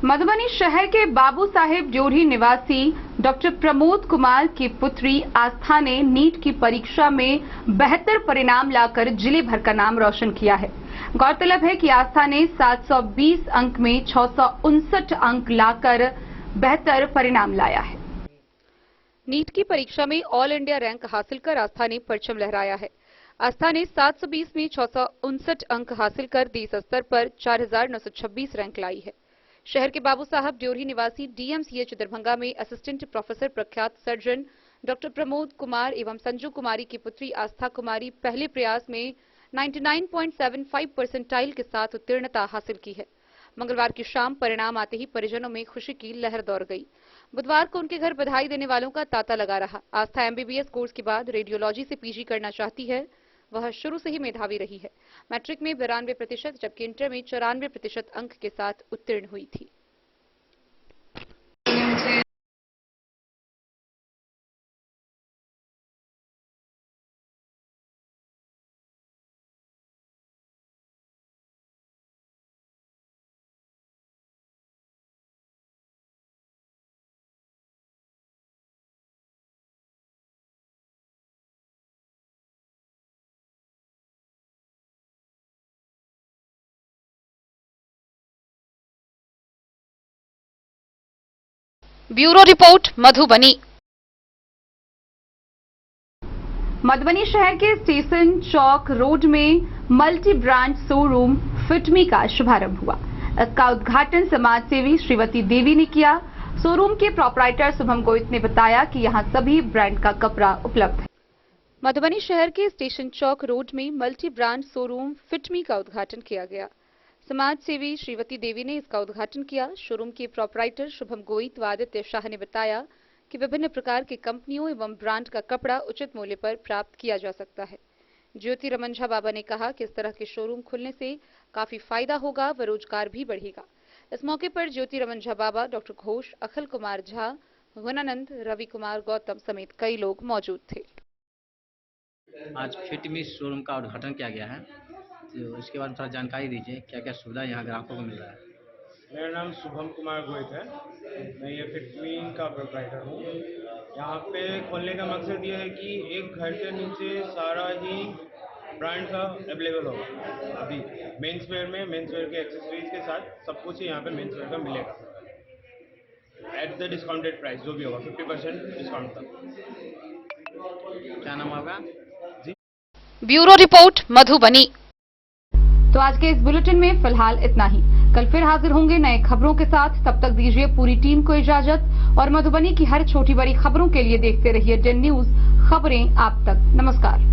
मधुबनी शहर के बाबू साहेब ड्योढ़ी निवासी डॉक्टर प्रमोद कुमार की पुत्री आस्था ने नीट की परीक्षा में बेहतर परिणाम लाकर जिले भर का नाम रोशन किया है। गौरतलब है कि आस्था ने 720 अंक में 659 अंक लाकर बेहतर परिणाम लाया है। नीट की परीक्षा में ऑल इंडिया रैंक हासिल कर आस्था ने परचम लहराया है। आस्था ने 720 में 659 अंक हासिल कर देश स्तर पर 4926 रैंक लाई है। शहर के बाबू साहब ड्योढ़ी निवासी डीएमसीएच दरभंगा में असिस्टेंट प्रोफेसर प्रख्यात सर्जन डॉक्टर प्रमोद कुमार एवं संजू कुमारी की पुत्री आस्था कुमारी पहले प्रयास में 99.75 परसेंटाइल के साथ उत्तीर्णता हासिल की है। मंगलवार की शाम परिणाम आते ही परिजनों में खुशी की लहर दौड़ गई। बुधवार को उनके घर बधाई देने वालों का तांता लगा रहा। आस्था एमबीबीएस कोर्स के बाद रेडियोलॉजी से पीजी करना चाहती है। वह शुरू से ही मेधावी रही है। मैट्रिक में 92% जबकि इंटर में 94% अंक के साथ उत्तीर्ण हुई थी। Bureau report Madhubani. मधुबनी शहर के स्टेशन चौक रोड में मल्टी ब्रांड शोरूम फिटमी का शुभारंभ हुआ। इसका उद्घाटन समाज सेवी श्रीवती देवी ने किया। शोरूम के प्रोपराइटर शुभम गोयत ने बताया कि यहां सभी ब्रांड का कपड़ा उपलब्ध है। मधुबनी शहर के स्टेशन चौक रोड में मल्टी ब्रांड शोरूम फिटमी का उद्घाटन किया गया। समाज सेवी श्रीवती देवी ने इसका उद्घाटन किया। शोरूम के प्रोपराइटर शुभम गोयत व आदित्य शाह ने बताया कि विभिन्न प्रकार की कंपनियों एवं ब्रांड का कपड़ा उचित मूल्य पर प्राप्त किया जा सकता है। ज्योति रमन झा बाबा ने कहा कि इस तरह के शोरूम खुलने से काफी फायदा होगा व रोजगार भी बढ़ेगा। इस मौके पर ज्योति रमन झा बाबा, डॉक्टर घोष, अखिल कुमार झा, गुणानंद, रवि कुमार गौतम समेत कई लोग मौजूद थे। आज फिटमी शोरूम का उद्घाटन किया गया है, तो इसके बारे में थोड़ा जानकारी दीजिए, क्या क्या सुविधा यहाँ ग्राहकों को मिल रहा है। मेरा नाम शुभम कुमार गोयत है। मैं ये फिटमी का प्रोप्राइटर हूँ। यहाँ पे खोलने का मकसद ये है कि एक घर के नीचे सारा ही ब्रांड का अवेलेबल होगा। अभी मेंस वेयर में मेंस वेयर के एक्सेसरीज के साथ सब कुछ यहाँ पे मेंस वेयर का मिलेगा एट द डिस्काउंटेड प्राइस, जो भी होगा 50% डिस्काउंट तक। क्या नाम होगा जी? Bureau report Madhubani. तो आज के इस बुलेटिन में फिलहाल इतना ही। कल फिर हाजिर होंगे नए खबरों के साथ। तब तक दीजिए पूरी टीम को इजाजत और मधुबनी की हर छोटी बड़ी खबरों के लिए देखते रहिए डेन न्यूज, खबरें आप तक। नमस्कार।